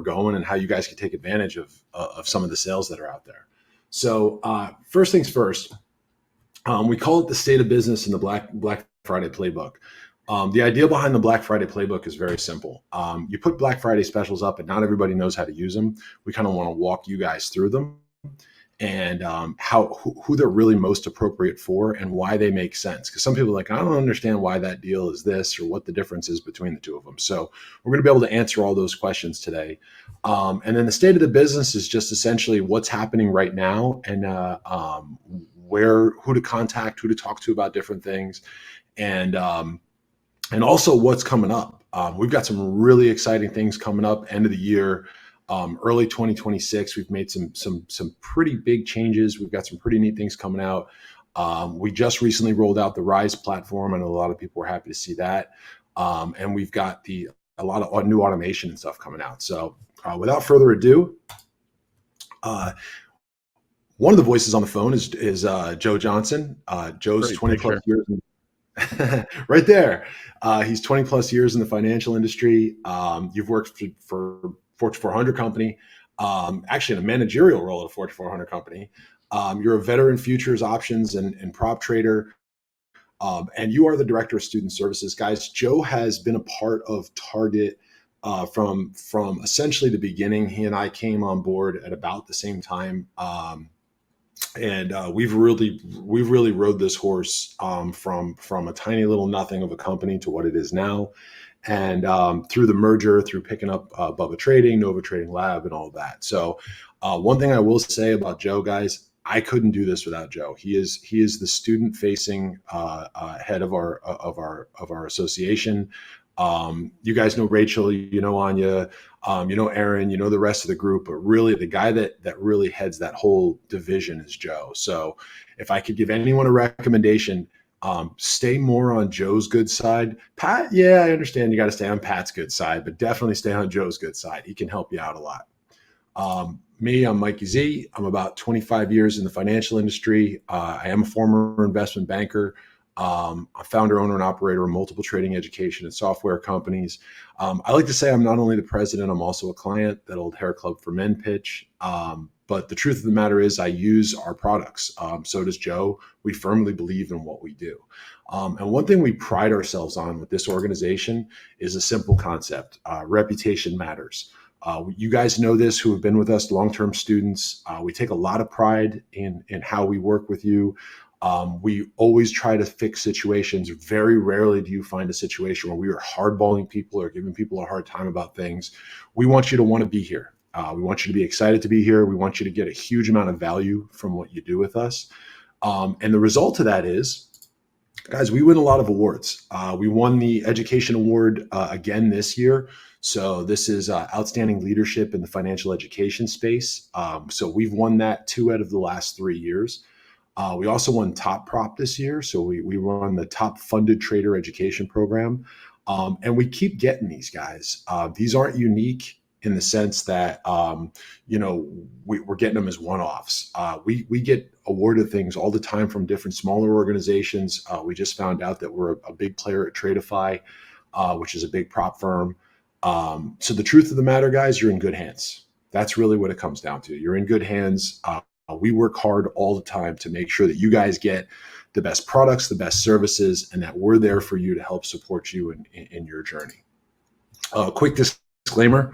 going and how you guys can take advantage of some of the sales that are out there. So first things first, we call it the state of business in the Black Friday playbook. The idea behind the Black Friday playbook is very simple. You put Black Friday specials up, and not everybody knows how to use them. We kind of want to walk you guys through them and who they're really most appropriate for and why they make sense. Because some people are like, I don't understand why that deal is this or what the difference is between the two of them. So we're going to be able to answer all those questions today. And then the state of the business is just essentially what's happening right now and who to contact, who to talk to about different things, and also what's coming up. We've got some really exciting things coming up end of the year. Early 2026, we've made some pretty big changes. We've got some pretty neat things coming out. We just recently rolled out the Rise platform. I know a lot of people were happy to see that. And we've got a lot of new automation and stuff coming out. So without further ado, one of the voices on the phone is Joe Johnson. Joe's 20 plus years right there. He's 20 plus years in the financial industry. You've worked for Fortune 400 company, actually in a managerial role at a Fortune 400 company. You're a veteran futures options and prop trader. And you are the director of student services. Guys, Joe has been a part of Target from essentially the beginning. He and I came on board at about the same time. And we've really rode this horse from a tiny little nothing of a company to what it is now. And through the merger, through picking up Bubba Trading, Nova Trading Lab, and all of that. So one thing I will say about Joe, guys, I couldn't do this without Joe. He is the student-facing head of our association. You guys know Rachel, you know Anya, you know Aaron, you know the rest of the group, but really the guy that really heads that whole division is Joe. So if I could give anyone a recommendation, stay more on Joe's good side. Pat, yeah, I understand you got to stay on Pat's good side, but definitely stay on Joe's good side. He can help you out a lot. Me, I'm Mikey Z. I'm about 25 years in the financial industry. I am a former investment banker. I'm founder, owner, and operator of multiple trading, education, and software companies. I like to say I'm not only the president, I'm also a client, that old hair club for men pitch. But the truth of the matter is I use our products. So does Joe. We firmly believe in what we do. And one thing we pride ourselves on with this organization is a simple concept. Reputation matters. You guys know this who have been with us, long-term students. We take a lot of pride in how we work with you. We always try to fix situations. Very rarely do you find a situation where we are hardballing people or giving people a hard time about things. We want you to want to be here. We want you to be excited to be here. We want you to get a huge amount of value from what you do with us. And the result of that is, guys, we win a lot of awards. We won the Education Award again this year. So this is outstanding leadership in the financial education space. So we've won that 2 out of the last 3 years. We also won Top Prop this year. So we won the Top Funded Trader Education Program. And we keep getting these, guys. These aren't unique in the sense that, we're getting them as one-offs. We get awarded things all the time from different smaller organizations. We just found out that we're a big player at Tradeify, which is a big prop firm. So the truth of the matter, guys, you're in good hands. That's really what it comes down to. You're in good hands. We work hard all the time to make sure that you guys get the best products, the best services, and that we're there for you to help support you in your journey. Quick disclaimer.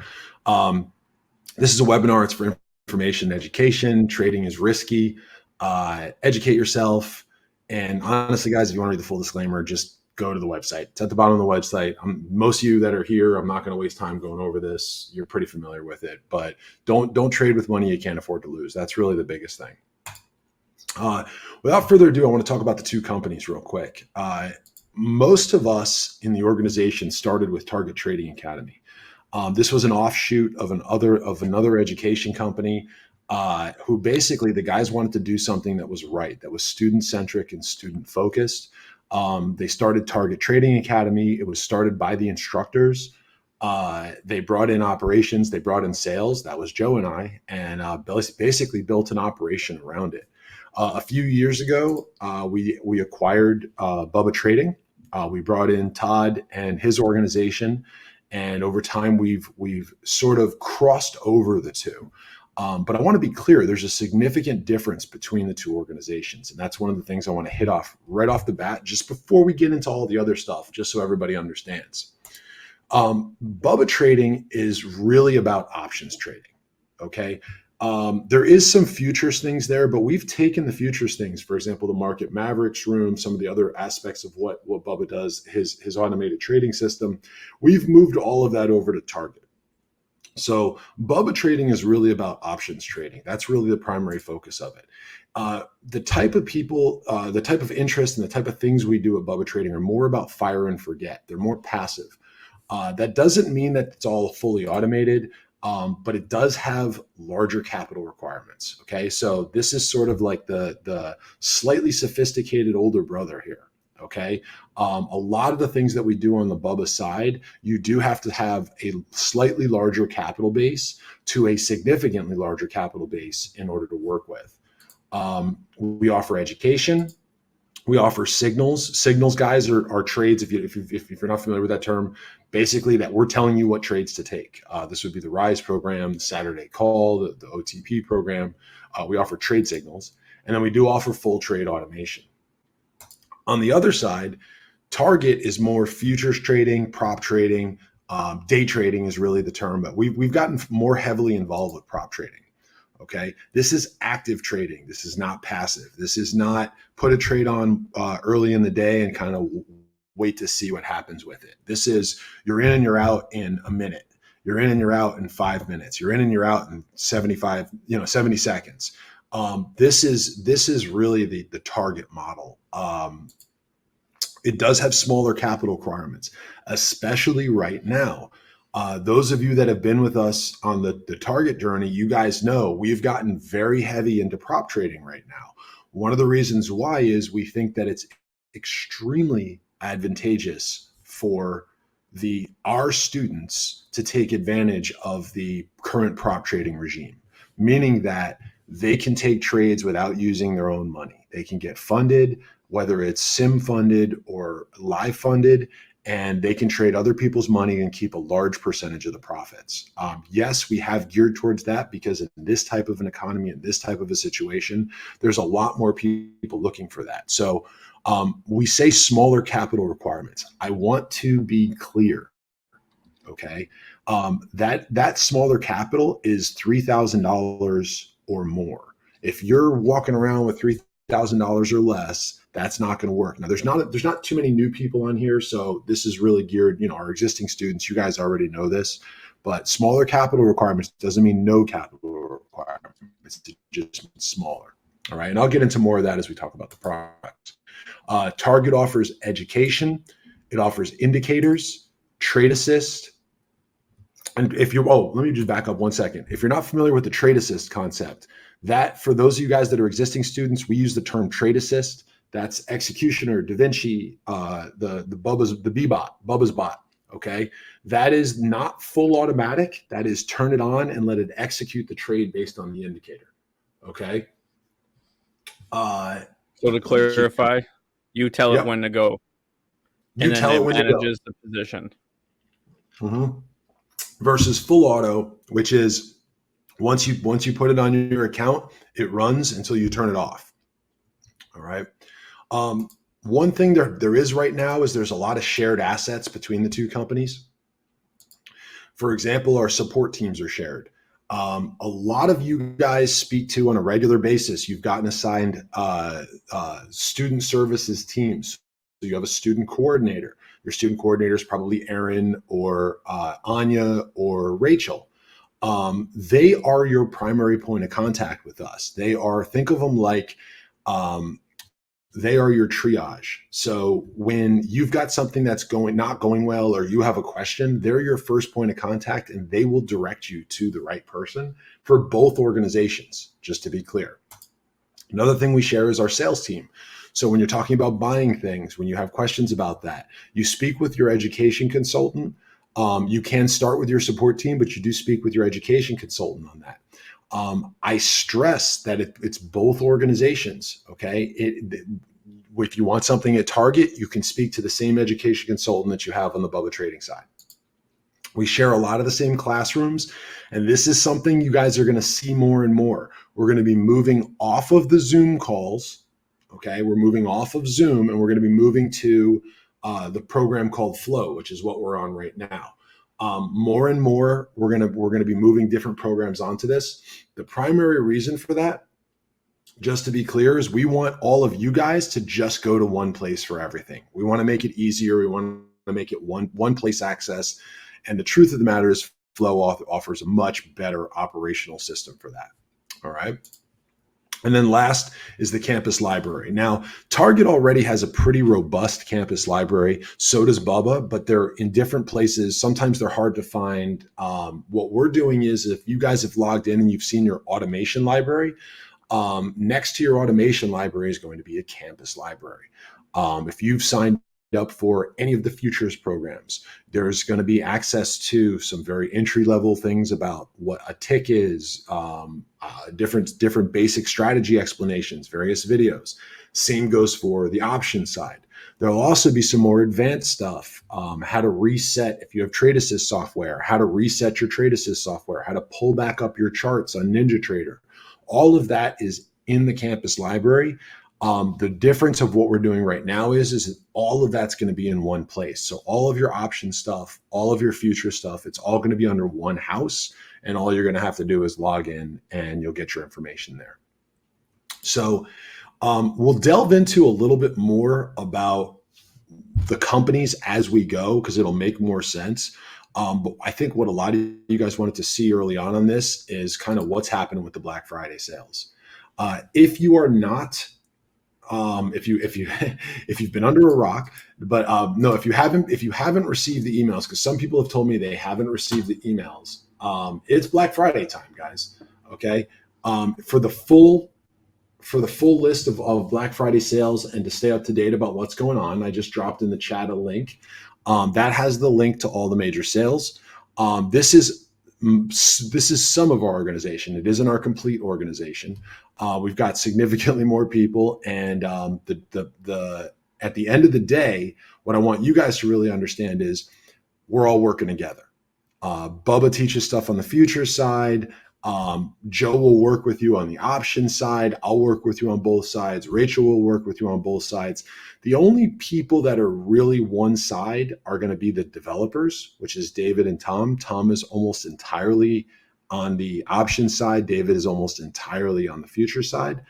This is a webinar. It's for information and education. Trading is risky. Educate yourself. And honestly, guys, if you want to read the full disclaimer, just go to the website. It's at the bottom of the website. Most of you that are here, I'm not going to waste time going over this. You're pretty familiar with it, but don't trade with money you can't afford to lose. That's really the biggest thing. Without further ado, I want to talk about the 2 companies real quick. Most of us in the organization started with Target Trading Academy. This was an offshoot of another education company who basically the guys wanted to do something that was right, that was student-centric and student-focused. They started Target Trading Academy. It was started by the instructors. They brought in operations. They brought in sales. That was Joe and I, and basically built an operation around it. A few years ago, we acquired Bubba Trading. We brought in Todd and his organization, And over time, we've sort of crossed over the two. But I want to be clear, there's a significant difference between the two organizations. And that's one of the things I want to hit off right off the bat, just before we get into all the other stuff, just so everybody understands. Bubba trading is really about options trading. Okay. There is some futures things there, but we've taken the futures things, for example, the Market Mavericks room, some of the other aspects of what Bubba does, his automated trading system. We've moved all of that over to Target. So Bubba trading is really about options trading. That's really the primary focus of it. The type of people, the type of interest and the type of things we do at Bubba trading are more about fire and forget. They're more passive. That doesn't mean that it's all fully automated, but it does have larger capital requirements. Okay, so this is sort of like the slightly sophisticated older brother here. Okay, a lot of the things that we do on the Bubba side, you do have to have a slightly larger capital base to a significantly larger capital base in order to work with. We offer education. We offer signals. Signals, guys, are trades. If you're not familiar with that term, basically that we're telling you what trades to take. This would be the RISE program, the Saturday call, the OTP program. We offer trade signals, and then we do offer full trade automation. On the other side, Target is more futures trading, prop trading. Day trading is really the term, but we've gotten more heavily involved with prop trading. Okay, this is active trading. This is not passive. This is not put a trade on early in the day and kind of wait to see what happens with it. This is you're in and you're out in a minute. You're in and you're out in 5 minutes. You're in and you're out in 70 seconds. This is really the Target model. It does have smaller capital requirements, especially right now. Those of you that have been with us on the Target journey, you guys know we've gotten very heavy into prop trading right now. One of the reasons why is we think that it's extremely advantageous for our students to take advantage of the current prop trading regime, meaning that they can take trades without using their own money. They can get funded, whether it's sim funded or live funded, and they can trade other people's money and keep a large percentage of the profits. Yes, we have geared towards that because in this type of an economy, in this type of a situation, there's a lot more people looking for that. So we say smaller capital requirements. I want to be clear, okay? That smaller capital is $3,000 or more. If you're walking around with $3,000 or less, that's not going to work. Now, there's not too many new people on here, so this is really geared, our existing students, you guys already know this, but smaller capital requirements doesn't mean no capital requirements. It's just smaller. All right, and I'll get into more of that as we talk about the product. Target offers education. It offers indicators, trade assist. And let me just back up 1 second. If you're not familiar with the trade assist concept, that for those of you guys that are existing students, we use the term trade assist. That's Executioner, Da Vinci, the Bubba's bot. Okay, that is not full automatic. That is turn it on and let it execute the trade based on the indicator. Okay. So to clarify, you tell it when to go, and then it manages the position. Mm-hmm. Versus full auto, which is once you put it on your account, it runs until you turn it off. All right. One thing there is right now is there's a lot of shared assets between the two companies. For example, our support teams are shared. A lot of you guys speak to on a regular basis. You've gotten assigned student services teams. So you have a student coordinator. Your student coordinator is probably Aaron or Anya or Rachel. They are your primary point of contact with us. Think of them like they are your triage. So when you've got something that's not going well, or you have a question, they're your first point of contact, and they will direct you to the right person for both organizations, just to be clear. Another thing we share is our sales team. So when you're talking about buying things, when you have questions about that, you speak with your education consultant. You can start with your support team, but you do speak with your education consultant on that. I stress that it's both organizations. Okay. If you want something at Target, you can speak to the same education consultant that you have on the Bubba trading side. We share a lot of the same classrooms, and this is something you guys are going to see more and more. We're going to be moving off of the Zoom calls. Okay, we're moving off of Zoom, and we're going to be moving to the program called Flow, which is what we're on right now. More and more, we're going to be moving different programs onto this. The primary reason for that, just to be clear, is we want all of you guys to just go to one place for everything. We want to make it easier. We want to make it one place access. And the truth of the matter is Flow offers a much better operational system for that. All right. And then last is the campus library. Now, Target already has a pretty robust campus library. So does Bubba, but they're in different places. Sometimes they're hard to find. What we're doing is, if you guys have logged in and you've seen your automation library, next to your automation library is going to be a campus library. If you've signed up for any of the futures programs, there's going to be access to some very entry-level things about what a tick is, different basic strategy explanations, various videos. Same goes for the option side. There'll also be some more advanced stuff, how to reset, if you have Trade Assist software, how to reset your Trade Assist software, how to pull back up your charts on NinjaTrader. All of that is in the campus library. The difference of what we're doing right now is all of that's going to be in one place. So all of your option stuff, all of your future stuff, it's all going to be under one house. And all you're going to have to do is log in and you'll get your information there. So we'll delve into a little bit more about the companies as we go, because it'll make more sense. But I think what a lot of you guys wanted to see early on this is kind of what's happening with the Black Friday sales. If you are not, if you've been under a rock, but no, if you haven't received the emails, because some people have told me they haven't received the emails, it's Black Friday time, guys. Okay, for the full list of Black Friday sales and to stay up to date about what's going on, I just dropped in the chat a link that has the link to all the major sales. This is some of our organization. It isn't our complete organization. We've got significantly more people, and at the end of the day, what I want you guys to really understand is we're all working together. Bubba teaches stuff on the future side. Joe will work with you on the option side. I'll work with you on both sides. Rachel will work with you on both sides. The only people that are really one side are going to be the developers, which is David and Tom. Tom is almost entirely on the option side. David is almost entirely on the future side.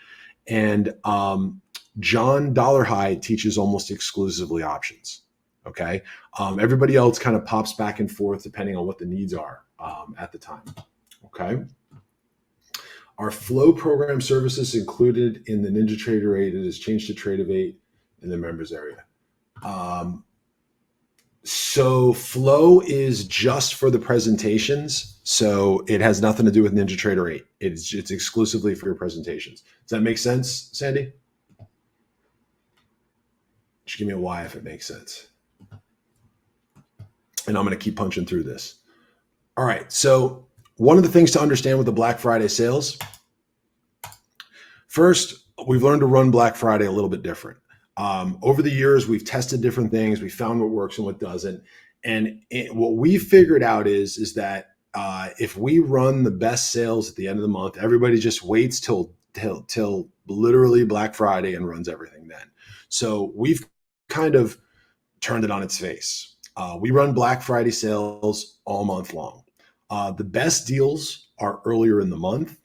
And John Dollarhide teaches almost exclusively options. Okay. Everybody else kind of pops back and forth depending on what the needs are at the time. Okay. Our Flow program services included in the NinjaTrader 8. It has changed to Trade of 8 in the members area. So Flow is just for the presentations. So it has nothing to do with NinjaTrader 8. It's exclusively for your presentations. Does that make sense, Sandy? Just give me a Y if it makes sense. And I'm going to keep punching through this. All right. So one of the things to understand with the Black Friday sales, first, we've learned to run Black Friday a little bit different. Over the years, we've tested different things. We found what works and what doesn't. And what we figured out is that if we run the best sales at the end of the month, everybody just waits till literally Black Friday and runs everything then. So we've kind of turned it on its face. We run Black Friday sales all month long. The best deals are earlier in the month,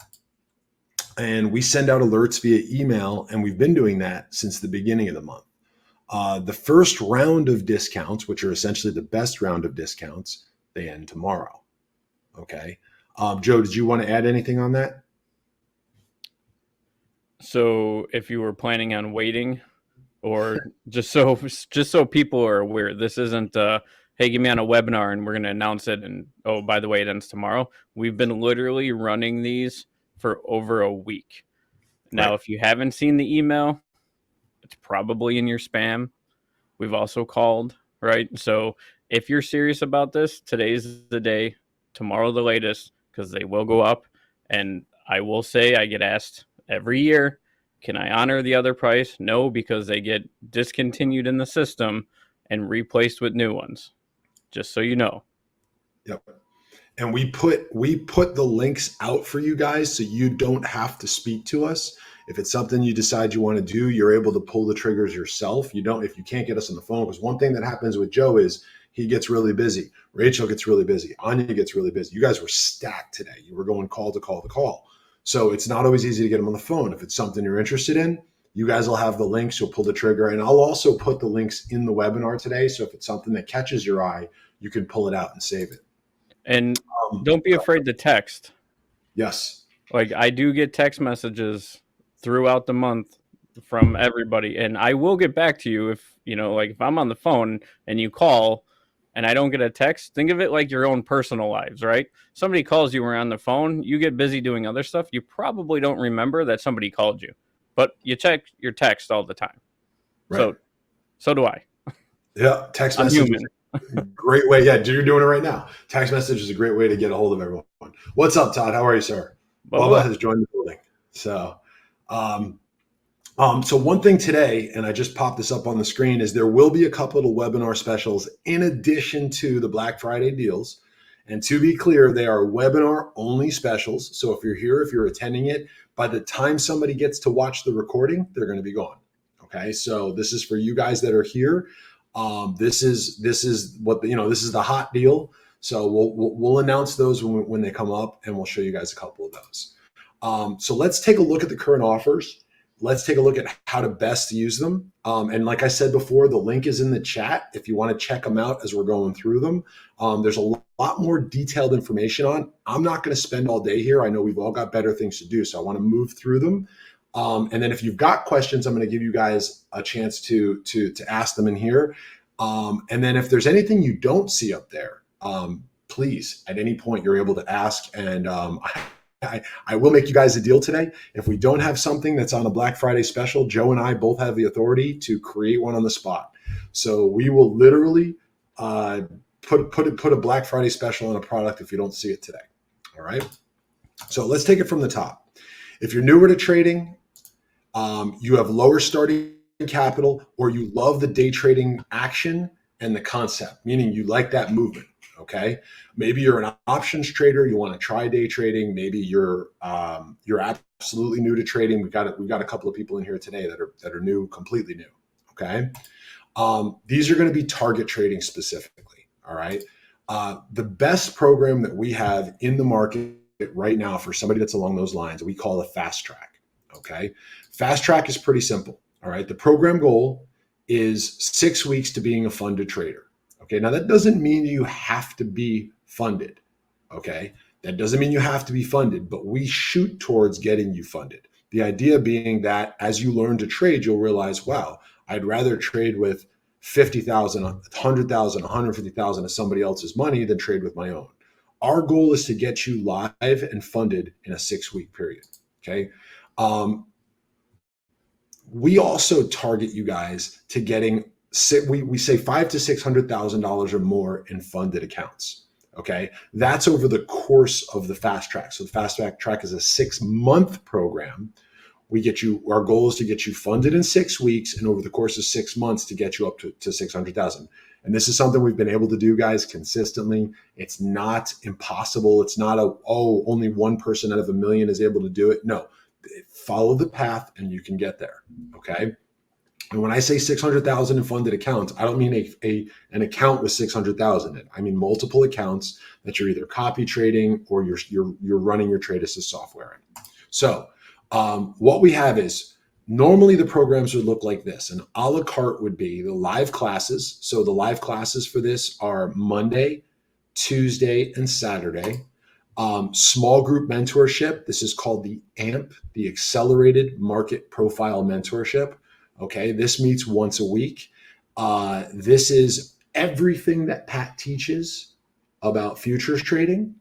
and we send out alerts via email, and we've been doing that since the beginning of the month. The first round of discounts, which are essentially the best round of discounts, they end tomorrow. Okay. Joe, did you want to add anything on that? So if you were planning on waiting, or just so people are aware, this isn't hey, get me on a webinar and we're going to announce it, and oh, by the way, it ends tomorrow. We've been literally running these for over a week now. Right. If you haven't seen the email, it's probably in your spam. We've also called, right? So if you're serious about this, today's the day, tomorrow the latest, because they will go up. And I will say, I get asked every year, can I honor the other price? No, because they get discontinued in the system and replaced with new ones. Just so you know. Yep. And we put the links out for you guys so you don't have to speak to us. If it's something you decide you want to do, you're able to pull the triggers yourself. You don't, if you can't get us on the phone, because one thing that happens with Joe is he gets really busy. Rachel gets really busy. Anya gets really busy. You guys were stacked today. You were going call to call to call. So it's not always easy to get them on the phone. If it's something you're interested in, you guys will have the links. You'll pull the trigger. And I'll also put the links in the webinar today. So if it's something that catches your eye, you can pull it out and save it. And don't be afraid to text. Yes. Like, I do get text messages throughout the month from everybody, and I will get back to you if, like if I'm on the phone and you call and I don't get a text, think of it like your own personal lives, right? Somebody calls you, we're on the phone, you get busy doing other stuff, you probably don't remember that somebody called you, but you check your text all the time. Right. So do I. Yeah, text messages. Great way. Yeah, you're doing it right now. Text message is a great way to get a hold of everyone. What's up, Todd? How are you, sir? Bubba has joined the building. So, so one thing today, and I just popped this up on the screen, is there will be a couple of webinar specials in addition to the Black Friday deals. And to be clear, they are webinar only specials. So if you're here, if you're attending it, by the time somebody gets to watch the recording, they're going to be gone. Okay. So this is for you guys that are here. This is what, this is the hot deal. So we'll announce those when they come up, and we'll show you guys a couple of those. So let's take a look at the current offers. Let's take a look at how to best use them. And like I said before, the link is in the chat if you want to check them out as we're going through them. There's a lot more detailed information on. I'm not going to spend all day here. I know we've all got better things to do, so I want to move through them. And then if you've got questions, I'm going to give you guys a chance to ask them in here. And then if there's anything you don't see up there, please, at any point, you're able to ask. And I will make you guys a deal today. If we don't have something that's on a Black Friday special, Joe and I both have the authority to create one on the spot. So we will literally put a Black Friday special on a product if you don't see it today. All right. So let's take it from the top. If you're newer to trading, you have lower starting capital, or you love the day trading action and the concept, meaning you like that movement. Okay. Maybe you're an options trader. You want to try day trading. Maybe you're absolutely new to trading. We've got a couple of people in here today that are new, completely new. Okay. These are going to be target trading specifically. All right. The best program that we have in the market right now for somebody that's along those lines, we call a fast track. Okay. Fast track is pretty simple. All right. The program goal is 6 weeks to being a funded trader. Okay. Now that doesn't mean you have to be funded. Okay. That doesn't mean you have to be funded, but we shoot towards getting you funded. The idea being that as you learn to trade, you'll realize, wow, I'd rather trade with 50,000, 100,000, 150,000 of somebody else's money than trade with my own. Our goal is to get you live and funded in a 6-week period. Okay. We also target you guys to getting, we say $500,000 to $600,000 or more in funded accounts. Okay. That's over the course of the fast track. So the fast track is a 6-month program. Our goal is to get you funded in 6 weeks, and over the course of 6 months to get you up to 600,000. And this is something we've been able to do, guys, consistently. It's not impossible. It's not only one person out of a million is able to do it. No, follow the path and you can get there. Okay. And when I say 600,000 in funded accounts, I don't mean an account with 600,000 in. I mean multiple accounts that you're either copy trading or you're running your trade assist software in. So what we have is normally the programs would look like this. An a la carte would be the live classes. So the live classes for this are Monday, Tuesday, and Saturday. Small group mentorship. This is called the AMP, the Accelerated Market Profile Mentorship. Okay, this meets once a week. This is everything that Pat teaches about futures trading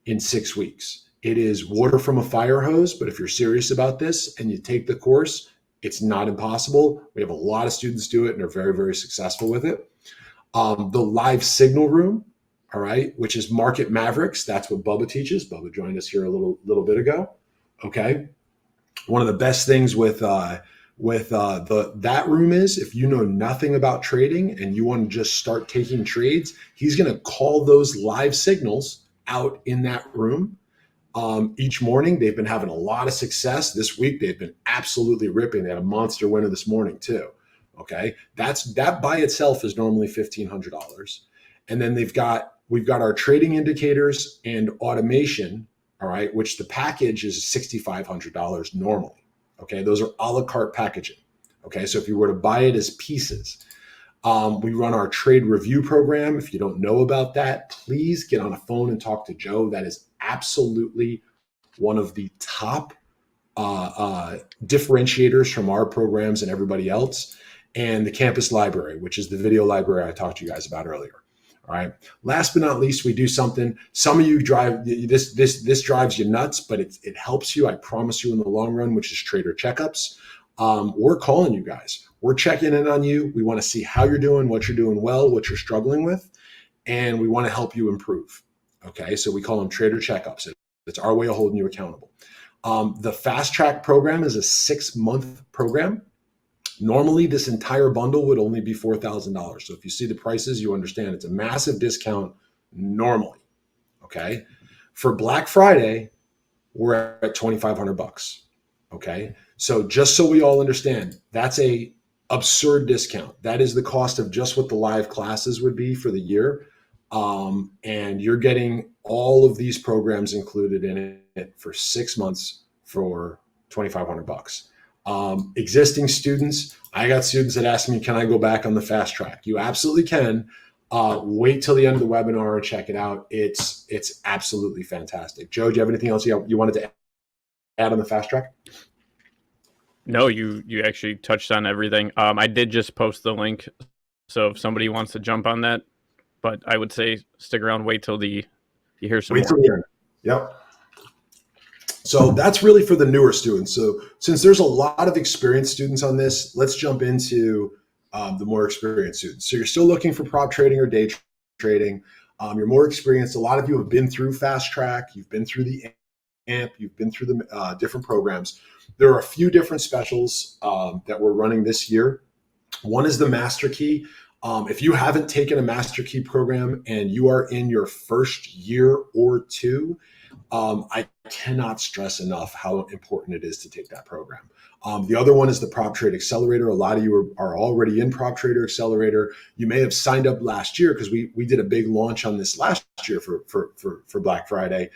in 6 weeks. It is water from a fire hose, but if you're serious about this and you take the course, it's not impossible. We have a lot of students do it and are very, very successful with it. The live signal room, all right, which is Market Mavericks. That's what Bubba teaches. Bubba joined us here a little bit ago. Okay. One of the best things with with that room is, if you know nothing about trading and you want to just start taking trades, he's going to call those live signals out in that room. Each morning, they've been having a lot of success. This week, they've been absolutely ripping. They had a monster winner this morning too. Okay, that by itself is normally $1,500, and then we've got our trading indicators and automation. All right, which the package is $6,500 normally. Okay, those are a la carte packaging. Okay, so if you were to buy it as pieces, we run our trade review program. If you don't know about that, please get on a phone and talk to Joe. That is absolutely one of the top differentiators from our programs and everybody else. And the campus library, which is the video library I talked to you guys about earlier. All right. Last but not least, we do something. Some of you drive this drives you nuts, but it helps you. I promise you in the long run, which is trader checkups. We're calling you guys. We're checking in on you. We want to see how you're doing, what you're doing well, what you're struggling with, and we want to help you improve. Okay. So we call them trader checkups. It's our way of holding you accountable. The fast track program is a 6-month program. Normally, this entire bundle would only be $4,000. So if you see the prices, you understand it's a massive discount normally. Okay. For Black Friday, we're at $2,500. Okay. So just so we all understand, that's a absurd discount. That is the cost of just what the live classes would be for the year. And you're getting all of these programs included in it for 6 months for $2,500. Existing students, I got students that ask me, can I go back on the fast track? You absolutely can. Wait till the end of the webinar and check it out. It's absolutely fantastic. Joe, do you have anything else you wanted to add on the fast track? No, you actually touched on everything. I did just post the link, so if somebody wants to jump on that, but I would say stick around, wait till you hear some more. Till the end. Yep. So that's really for the newer students. So since there's a lot of experienced students on this, let's jump into the more experienced students. So you're still looking for prop trading or day trading. You're more experienced. A lot of you have been through fast track. You've been through the AMP. You've been through the different programs. There are a few different specials that we're running this year. One is the Master Key. If you haven't taken a Master Key program and you are in your first year or two, I cannot stress enough how important it is to take that program. The other one is the Prop Trade Accelerator. A lot of you are already in Prop Trader Accelerator. You may have signed up last year because we did a big launch on this last year for Black Friday.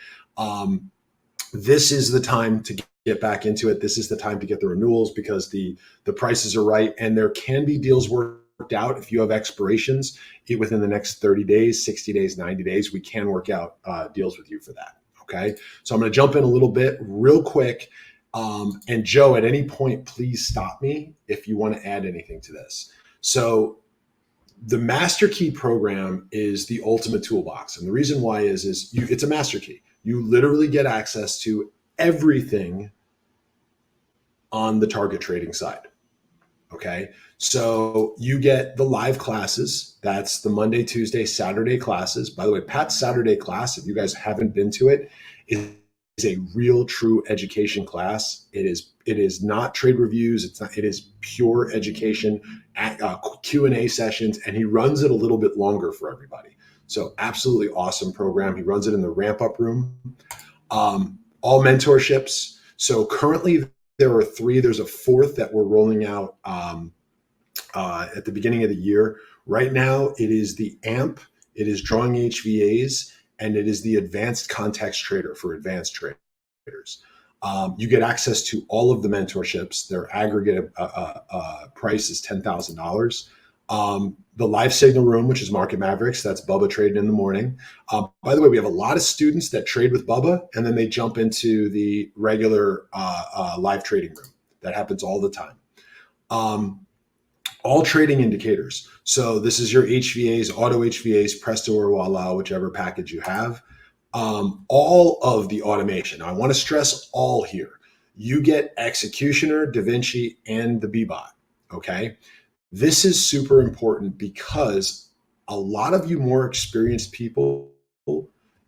This is the time to get back into it. This is the time to get the renewals because the prices are right, and there can be deals worked out if you have expirations within the next 30 days, 60 days, 90 days. We can work out deals with you for that. Okay, so I'm going to jump in a little bit real quick. And Joe, at any point, please stop me if you want to add anything to this. So the Master Key program is the ultimate toolbox. And the reason why is it's a Master Key. You literally get access to everything on the target trading side. Okay, so you get the live classes. That's the Monday, Tuesday, Saturday classes. By the way, Pat's Saturday class, if you guys haven't been to it, is a real true education class. It is not trade reviews. It is pure education, Q&A sessions, and he runs it a little bit longer for everybody. So absolutely awesome program. He runs it in the ramp up room. All mentorships. So currently there are 3. There's a 4th that we're rolling out at the beginning of the year. Right now, it is the AMP, it is drawing HVAs, and it is the advanced context trader for advanced traders. You get access to all of the mentorships. Their aggregate price is $10,000. The live signal room, which is Market Mavericks, that's Bubba trading in the morning. By the way, we have a lot of students that trade with Bubba, and then they jump into the regular live trading room. That happens all the time. All trading indicators. So this is your HVAs, auto HVAs, Presto or Voila, whichever package you have. All of the automation. I want to stress all here. You get Executioner, DaVinci, and the Bbot. Okay. This is super important because a lot of you more experienced people,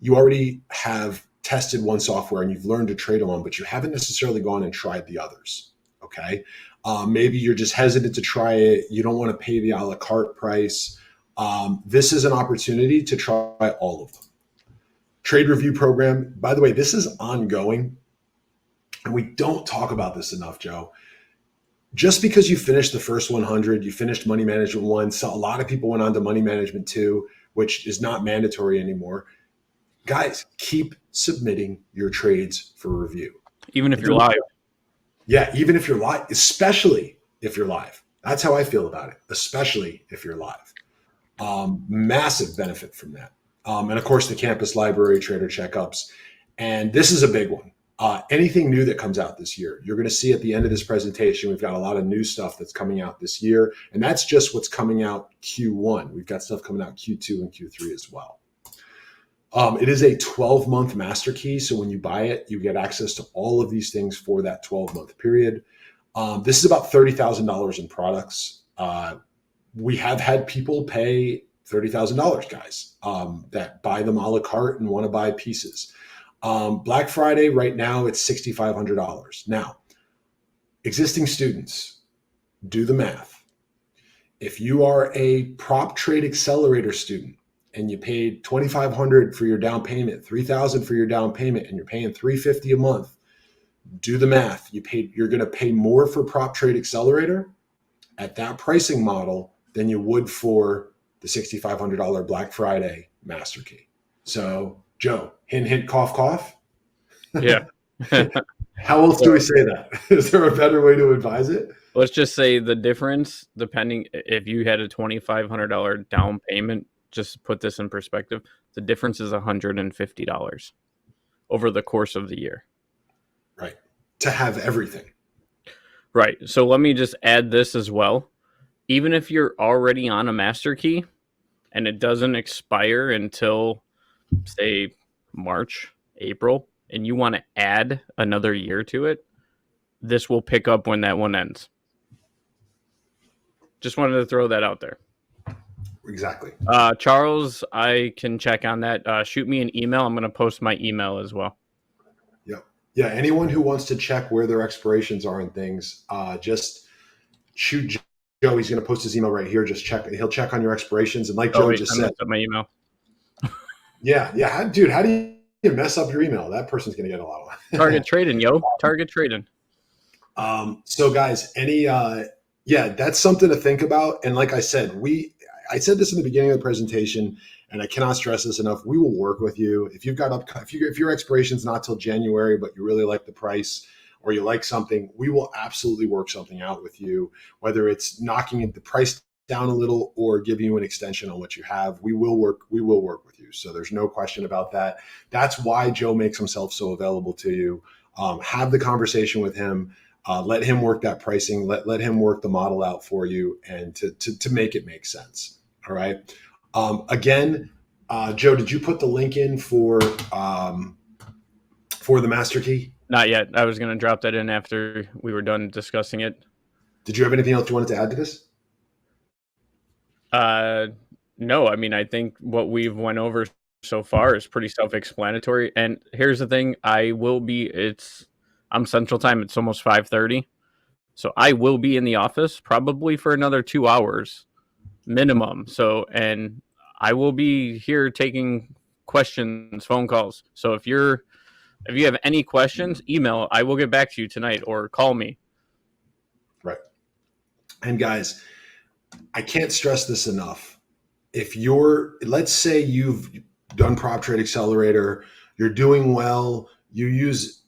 you already have tested one software and you've learned to trade on, but you haven't necessarily gone and tried the others. Okay. Maybe you're just hesitant to try it. You don't want to pay the a la carte price. This is an opportunity to try all of them. Trade review program. By the way, this is ongoing. And we don't talk about this enough, Joe. Just because you finished the first 100, you finished Money Management 1, so a lot of people went on to Money Management 2, which is not mandatory anymore. Guys, keep submitting your trades for review. Even if you're live. Yeah, even if you're live, especially if you're live. That's how I feel about it, especially if you're live. Massive benefit from that. And of course, the campus library, trader checkups. And this is a big one. Anything new that comes out this year, you're going to see at the end of this presentation, we've got a lot of new stuff that's coming out this year. And that's just what's coming out Q1. We've got stuff coming out Q2 and Q3 as well. It is a 12-month master key. So when you buy it, you get access to all of these things for that 12-month period. This is about $30,000 in products. We have had people pay $30,000, guys, that buy them a la carte and want to buy pieces. Black Friday right now, it's $6,500. Now, existing students, do the math. If you are a prop trade accelerator student and you paid $2,500 for your down payment, $3,000 for your down payment, and you're paying $350 a month, do the math. You're going to pay more for prop trade accelerator at that pricing model than you would for the $6,500 Black Friday master key. So, Joe, hint, hint, cough, cough. Yeah. How else do we say that? Is there a better way to advise it? Let's just say the difference, depending if you had a $2,500 down payment, just to put this in perspective, the difference is $150 over the course of the year. Right. To have everything. Right. So let me just add this as well. Even if you're already on a master key and it doesn't expire until, say, March, April, and you want to add another year to it, this will pick up when that one ends. Just wanted to throw that out there. Exactly. Charles, I can check on that. Shoot me an email. I'm going to post my email as well. Yeah. Anyone who wants to check where their expirations are and things, just shoot Joe. He's going to post his email right here. Just check. He'll check on your expirations. And like Joe just said, my email. Yeah. Dude, how do you mess up your email? That person's going to get a lot of Target trading, yo. Target trading. So guys, that's something to think about. And like I said, I said this in the beginning of the presentation, and I cannot stress this enough. We will work with you. If your expiration's not till January, but you really like the price or you like something, we will absolutely work something out with you, whether it's knocking the price down a little or giving you an extension on what you have. We will work with you. So there's no question about that. That's why Joe makes himself so available to you. Have the conversation with him. Let him work that pricing. Let him work the model out for you, and to make it make sense. All right. Again, Joe, did you put the link in for the master key? Not yet. I was going to drop that in after we were done discussing it. Did you have anything else you wanted to add to this? No. I mean, I think what we've went over so far is pretty self-explanatory. And here's the thing: I'm Central Time. It's almost 5:30, so I will be in the office probably for another 2 hours minimum. So, and I will be here taking questions, phone calls. So if you have any questions, email. I will get back to you tonight or call me. Right. And guys, I can't stress this enough. Let's say you've done Prop Trade Accelerator, you're doing well, you use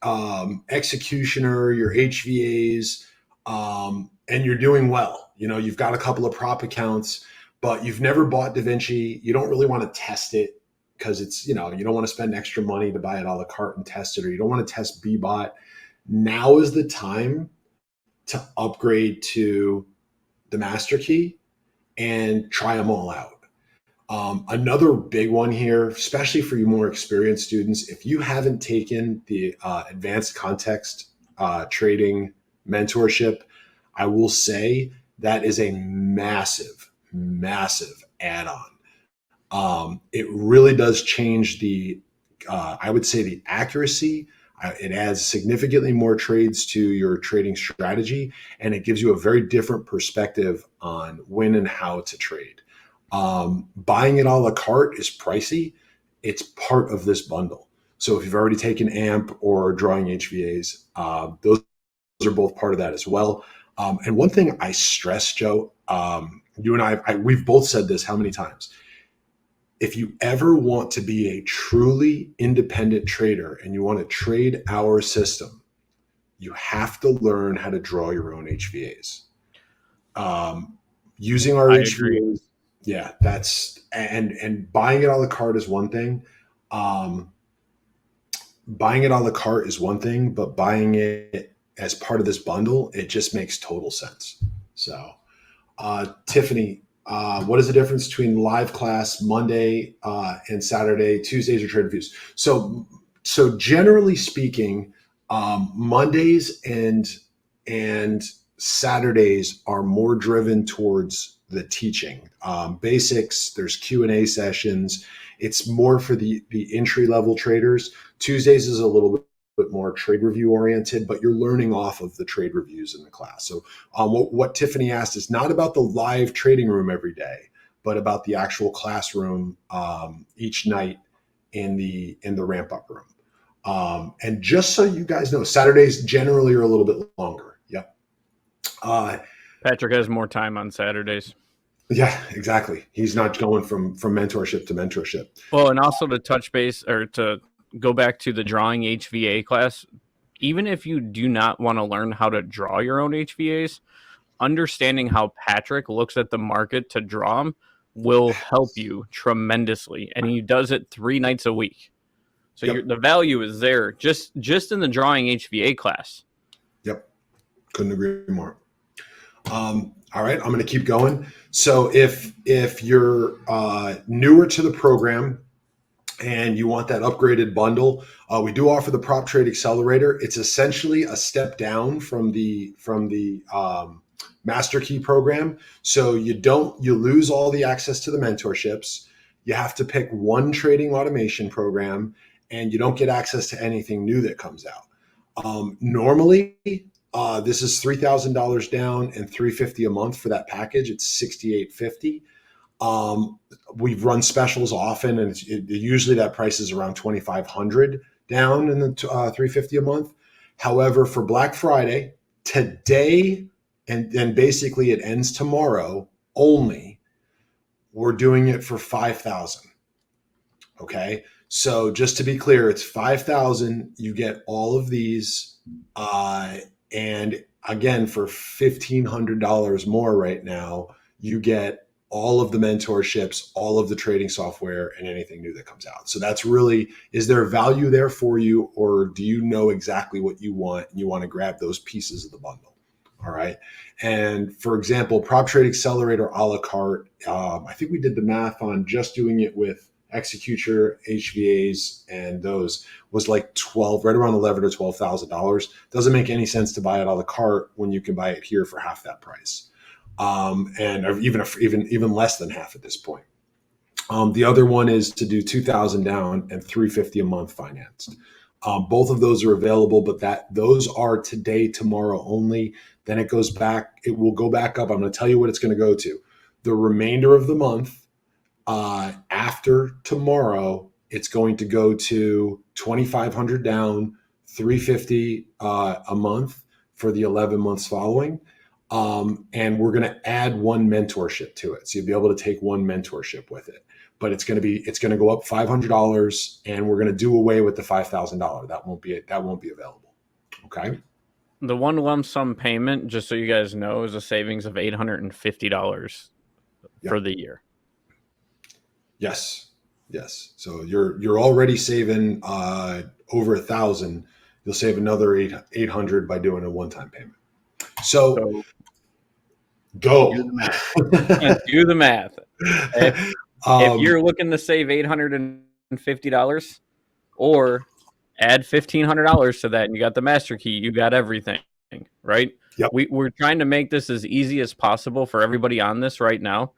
Executioner, your HVAs, and you're doing well. You've got a couple of prop accounts, but you've never bought DaVinci. You don't really want to test it because it's, you don't want to spend extra money to buy it a la carte and test it, or you don't want to test Bbot. Now is the time to upgrade to the master key and try them all out. Another big one here, especially for you more experienced students, if you haven't taken the advanced context trading mentorship, I will say that is a massive, massive add-on. It really does change I would say the accuracy It adds significantly more trades to your trading strategy, and it gives you a very different perspective on when and how to trade. Buying it a la carte is pricey. It's part of this bundle. So if you've already taken AMP or drawing HVAs, those are both part of that as well. And one thing I stress, Joe, you and we've both said this how many times? If you ever want to be a truly independent trader and you want to trade our system, you have to learn how to draw your own HVAs. Using our I HVAs, agree. yeah, and buying it a la carte is one thing. Buying it a la carte is one thing, but buying it as part of this bundle, it just makes total sense. So, Tiffany, what is the difference between live class Monday and Saturday? Tuesdays are trade reviews. So generally speaking, Mondays and Saturdays are more driven towards the teaching, basics. There's Q&A sessions. It's more for the entry level traders. Tuesdays is a little bit more trade review oriented, but you're learning off of the trade reviews in the class. So what Tiffany asked is not about the live trading room every day, but about the actual classroom each night in the ramp up room. And just so you guys know, Saturdays generally are a little bit longer. Yep. Patrick has more time on Saturdays. Yeah, exactly. He's not going from mentorship to mentorship. Well, and also to touch base or to go back to the drawing HVA class, even if you do not want to learn how to draw your own HVAs, understanding how Patrick looks at the market to draw them will help you tremendously. And he does it 3 nights a week. So Yep. the value is there just in the drawing HVA class. Yep. Couldn't agree more. All right, I'm going to keep going. So if you're newer to the program and you want that upgraded bundle, we do offer the Prop Trade Accelerator. It's essentially a step down from the Master Key program. So you lose all the access to the mentorships. You have to pick one trading automation program, and you don't get access to anything new that comes out. Normally, this is $3,000 down and $350 a month for that package. It's $6,850. We've run specials often, and usually that price is around $2,500 down and the $350 a month. However, for Black Friday today, and then basically it ends tomorrow only, we're doing it for $5,000. Okay, so just to be clear, it's $5,000. You get all of these, and again, for $1,500 more right now, you get all of the mentorships, all of the trading software, and anything new that comes out. So that's really, is there value there for you, or do you know exactly what you want and you want to grab those pieces of the bundle? All right. And for example, Prop Trade Accelerator a la carte, I think we did the math on just doing it with Executor, HVAs, and those was like right around $11,000 or $12,000. Doesn't make any sense to buy it a la carte when you can buy it here for half that price, and even less than half at this point. The other one is to do $2,000 down and $350 a month financed. Both of those are available, but those are today, tomorrow only. Then it goes back. It will go back up. I'm going to tell you what it's going to go to. The remainder of the month, after tomorrow, it's going to go to $2,500 down, $350 a month for the 11 months following. And we're going to add one mentorship to it. So you'll be able to take one mentorship with it, but it's going to go up $500, and we're going to do away with the $5,000. That won't be available. Okay. The one lump sum payment, just so you guys know, is a savings of $850 for the year. Yes. So you're already saving over $1,000. You'll save another $800 by doing a one-time payment. So go. Do the math. Do the math. If you're looking to save $850 or add $1,500 to that, and you got the master key, you got everything, right? Yep. We're trying to make this as easy as possible for everybody on this right now,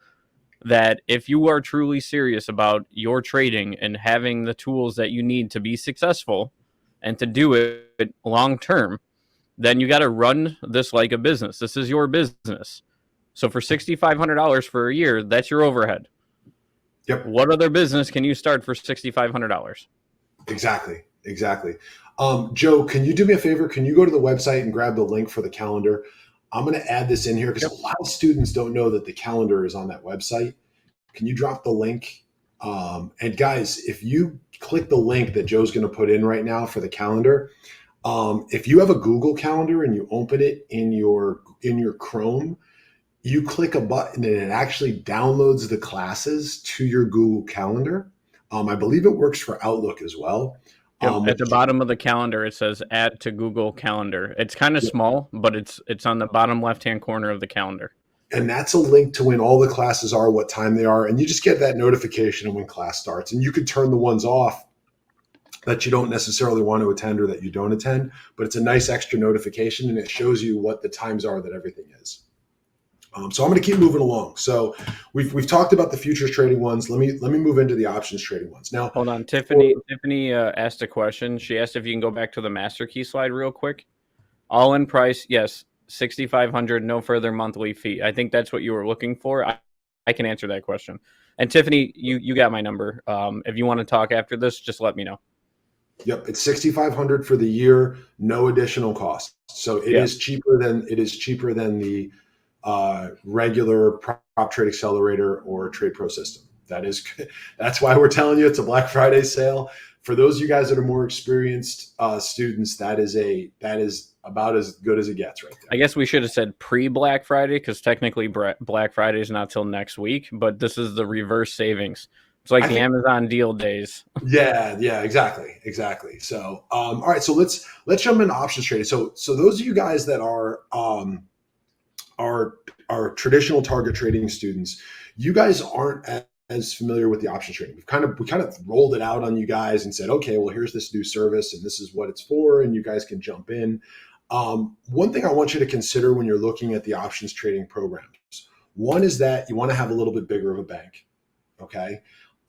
that if you are truly serious about your trading and having the tools that you need to be successful, And to do it long term, then you got to run this like a business. This is your business. So for $6,500 for a year, that's your overhead. Yep. What other business can you start for $6,500? Exactly. Joe, can you do me a favor? Can you go to the website and grab the link for the calendar? I'm going to add this in here because a lot of students don't know that the calendar is on that website. Can you drop the link? And guys, if you click the link that Joe's going to put in right now for the calendar, if you have a Google Calendar and you open it in your Chrome, you click a button and it actually downloads the classes to your Google Calendar. I believe it works for Outlook as well. At the bottom of the calendar, it says "Add to Google Calendar." It's kind of small, but it's on the bottom left-hand corner of the calendar. And that's a link to when all the classes are, what time they are, and you just get that notification when class starts. And you can turn the ones off that you don't necessarily want to attend or that you don't attend, but it's a nice extra notification and it shows you what the times are that everything is. So I'm going to keep moving along. So we've talked about the futures trading ones. Let me move into the options trading ones. Now, hold on. Tiffany asked a question. She asked if you can go back to the master key slide real quick. All in price, yes, $6,500, no further monthly fee. I think that's what you were looking for. I can answer that question. And Tiffany, you got my number. If you want to talk after this, just let me know. Yep, it's $6,500 for the year, no additional cost. So it is cheaper than the regular prop trade accelerator or trade pro system. That's why we're telling you it's a Black Friday sale. For those of you guys that are more experienced students, that is about as good as it gets right there. I guess we should have said pre-Black Friday because technically Black Friday is not till next week, but this is the reverse savings. It's like the Amazon deal days. Yeah, exactly. So, all right, so let's jump into options trading. So those of you guys that are traditional target trading students, you guys aren't as familiar with the options trading. We kind of rolled it out on you guys and said, okay, well, here's this new service and this is what it's for, and you guys can jump in. One thing I want you to consider when you're looking at the options trading programs, one is that you want to have a little bit bigger of a bank. Okay.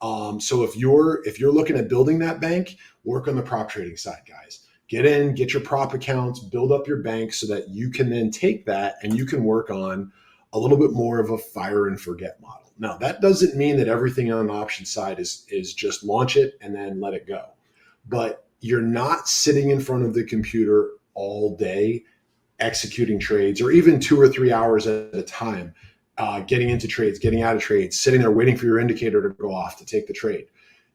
So if you're looking at building that bank, work on the prop trading side, guys. Get in, get your prop accounts, build up your bank so that you can then take that and you can work on a little bit more of a fire and forget model. Now, that doesn't mean that everything on the option side is just launch it and then let it go. But you're not sitting in front of the computer all day executing trades or even 2 or 3 hours at a time, getting into trades, getting out of trades, sitting there waiting for your indicator to go off to take the trade.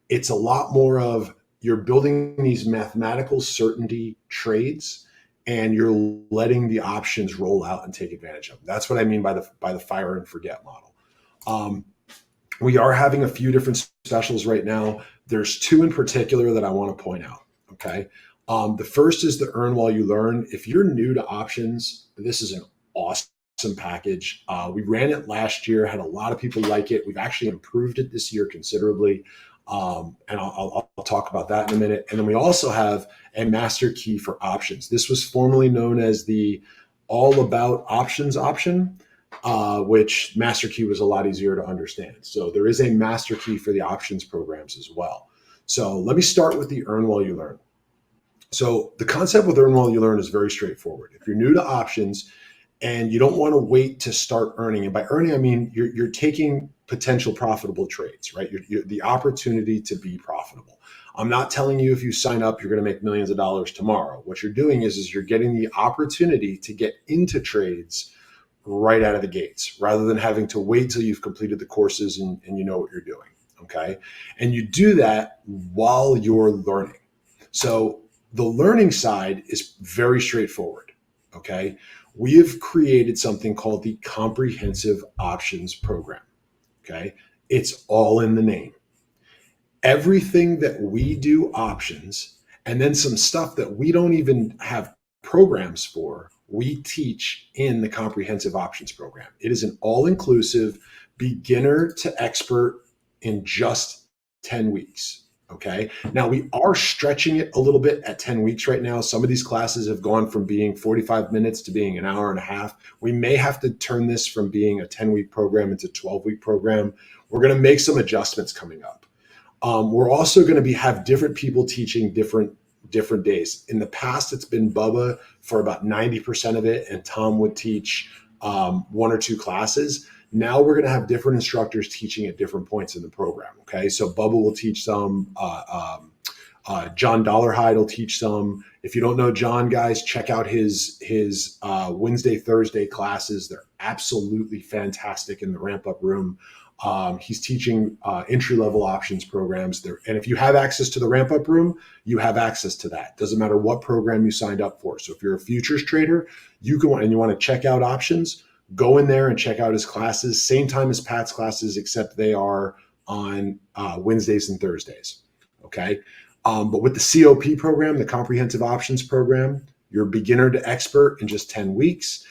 It's a lot more of you're building these mathematical certainty trades and you're letting the options roll out and take advantage of them. That's what I mean by the fire and forget model. We are having a few different specials right now. There's 2 in particular that I want to point out. Okay. The first is the earn while you learn. If you're new to options, this is an awesome package. We ran it last year, had a lot of people like it. We've actually improved it this year considerably. And I'll talk about that in a minute. And then we also have a master key for options. This was formerly known as the all about options option, which master key was a lot easier to understand. So there is a master key for the options programs as well. So let me start with the earn while you learn. So the concept with earn while you learn is very straightforward. If you're new to options and you don't want to wait to start earning, and by earning, I mean, you're taking potential profitable trades, right? You're the opportunity to be profitable. I'm not telling you if you sign up, you're going to make millions of dollars tomorrow. What you're doing is you're getting the opportunity to get into trades right out of the gates, rather than having to wait till you've completed the courses and you know what you're doing. Okay. And you do that while you're learning. So the learning side is very straightforward. Okay. We have created something called the Comprehensive Options Program. Okay. It's all in the name. Everything that we do options, and then some stuff that we don't even have programs for, we teach in the Comprehensive Options Program. It is an all-inclusive beginner to expert in just 10 weeks. Okay. Now we are stretching it a little bit at 10 weeks right now. Some of these classes have gone from being 45 minutes to being an hour and a half. We may have to turn this from being a 10-week program into a 12-week program. We're going to make some adjustments coming up. We're also going to have different people teaching different different days. In the past, it's been Bubba for about 90% of it, and Tom would teach one or two classes. Now we're going to have different instructors teaching at different points in the program. Okay, so Bubba will teach some. John Dollarhide will teach some. If you don't know John, guys, check out his Wednesday, Thursday classes. They're absolutely fantastic in the ramp up room. He's teaching entry-level options programs there. And if you have access to the ramp up room, you have access to that. Doesn't matter what program you signed up for. So if you're a futures trader, you can, and you want to check out options, go in there and check out his classes. Same time as Pat's classes, except they are on Wednesdays and Thursdays. Okay. But with the COP program, the Comprehensive Options Program, you're beginner to expert in just 10 weeks.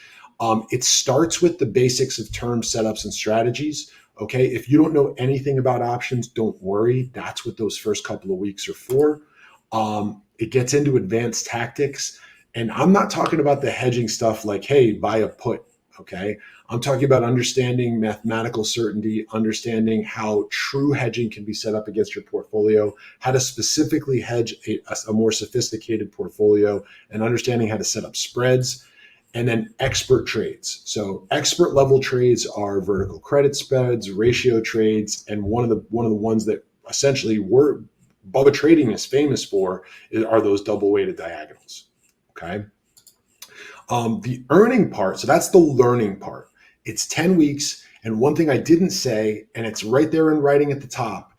It starts with the basics of term setups and strategies. Okay, if you don't know anything about options, don't worry. That's what those first couple of weeks are for. It gets into advanced tactics. And I'm not talking about the hedging stuff like, hey, buy a put. Okay, I'm talking about understanding mathematical certainty, understanding how true hedging can be set up against your portfolio, how to specifically hedge a more sophisticated portfolio, and understanding how to set up spreads. And then expert trades. So expert level trades are vertical credit spreads, ratio trades, and one of the ones that essentially Bubba Trading is famous for are those double weighted diagonals. Okay. The earning part, so that's the learning part. It's 10 weeks. And one thing I didn't say, and it's right there in writing at the top,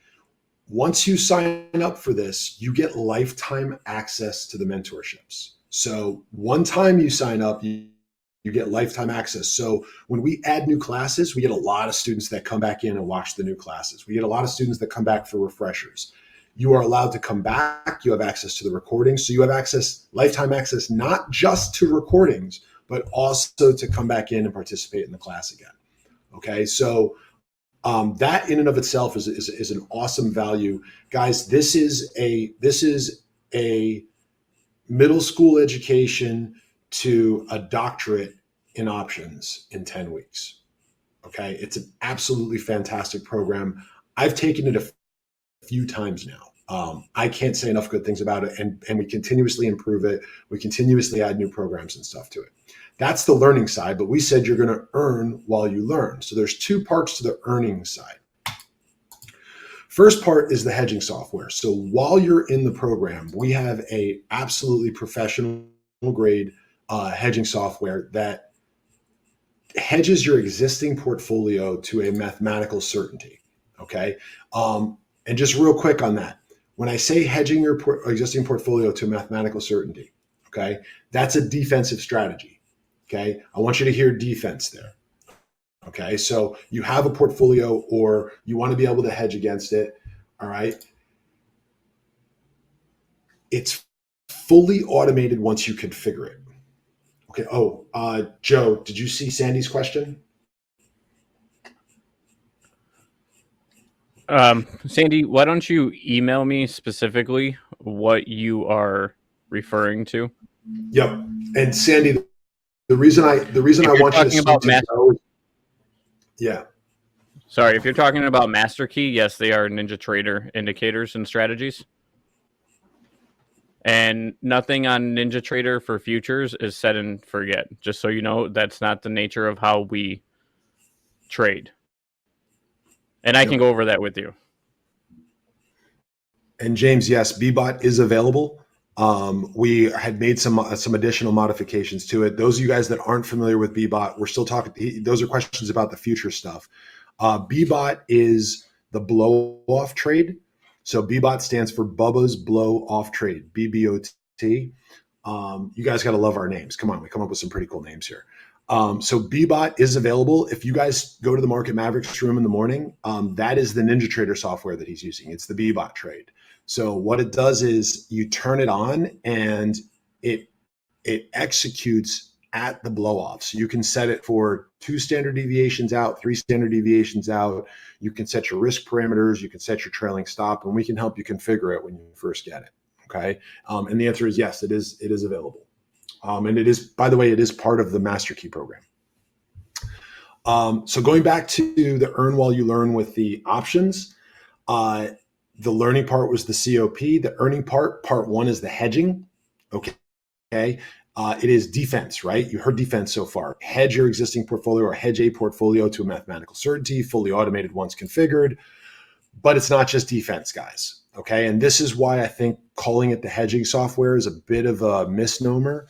once you sign up for this, you get lifetime access to the mentorships. So one time you sign up, you get lifetime access. So when we add new classes, we get a lot of students that come back in and watch the new classes. We get a lot of students that come back for refreshers. You are allowed to come back. You have access to the recordings. So you have access, lifetime access, not just to recordings, but also to come back in and participate in the class again. Okay, so that in and of itself is an awesome value. Guys, this is a middle school education to a doctorate in options in 10 weeks. Okay, it's an absolutely fantastic program. I've taken it a few times now. I can't say enough good things about it, and we continuously improve it. We continuously add new programs and stuff to it. That's the learning side, but we said you're going to earn while you learn. So there's two parts to the earning side. First part is the hedging software. So while you're in the program, we have a absolutely professional grade hedging software that hedges your existing portfolio to a mathematical certainty. Okay. And just real quick on that, when I say hedging your existing portfolio to mathematical certainty, okay, that's a defensive strategy. Okay. I want you to hear defense there. Okay. So you have a portfolio or you want to be able to hedge against it. All right. It's fully automated once you configure it. Okay. Oh, Joe, did you see Sandy's question? Sandy, why don't you email me specifically what you are referring to? Yep. And Sandy, the reason I want you to speak to Joe. Yeah. Sorry, if you're talking about Master Key, yes, they are NinjaTrader indicators and strategies. And nothing on NinjaTrader for futures is set and forget. Just so you know, that's not the nature of how we trade. And I can go over that with you. And James, yes, BBot is available. We had made some additional modifications to it. Those of you guys that aren't familiar with BBot, we're still talking. Those are questions about the future stuff. BBot is the blow off trade. So BBot stands for Bubba's Blow Off Trade, BBOT. You guys got to love our names. Come on, we come up with some pretty cool names here. So BBot is available. If you guys go to the Market Mavericks room in the morning, that is the NinjaTrader software that he's using. It's the BBot trade. So what it does is you turn it on and it executes at the blow off. So you can set it for 2 standard deviations out, 3 standard deviations out. You can set your risk parameters. You can set your trailing stop, and we can help you configure it when you first get it. Okay. And the answer is yes, it is available. And it is, by the way, it is part of the Master Key program. So going back to the earn while you learn with the options, The learning part was the COP. The earning part one is the hedging. Okay. It is defense, right? You heard defense so far. Hedge your existing portfolio or hedge a portfolio to a mathematical certainty, fully automated once configured. But it's not just defense, guys. Okay. And this is why I think calling it the hedging software is a bit of a misnomer.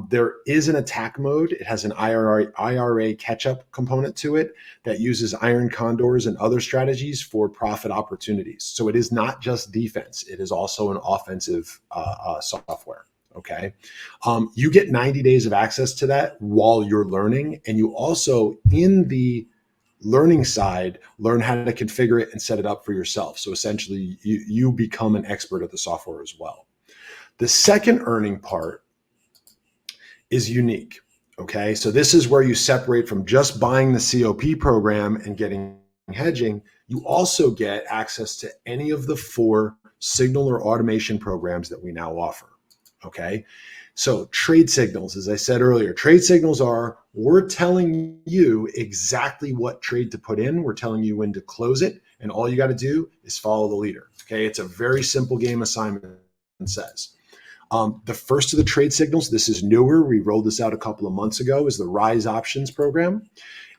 There is an attack mode. It has an IRA catch-up component to it that uses iron condors and other strategies for profit opportunities. So it is not just defense. It is also an offensive software. Okay. You get 90 days of access to that while you're learning. And you also, in the learning side, learn how to configure it and set it up for yourself. So essentially, you become an expert at the software as well. The second earning part is unique. Okay. So this is where you separate from just buying the COP program and getting hedging. You also get access to any of the 4 signal or automation programs that we now offer. Okay. So trade signals, as I said earlier, trade signals are, we're telling you exactly what trade to put in. We're telling you when to close it. And all you got to do is follow the leader. Okay. It's a very simple game assignment says. The first of the trade signals, this is newer. We rolled this out a couple of months ago, is the Rise Options program.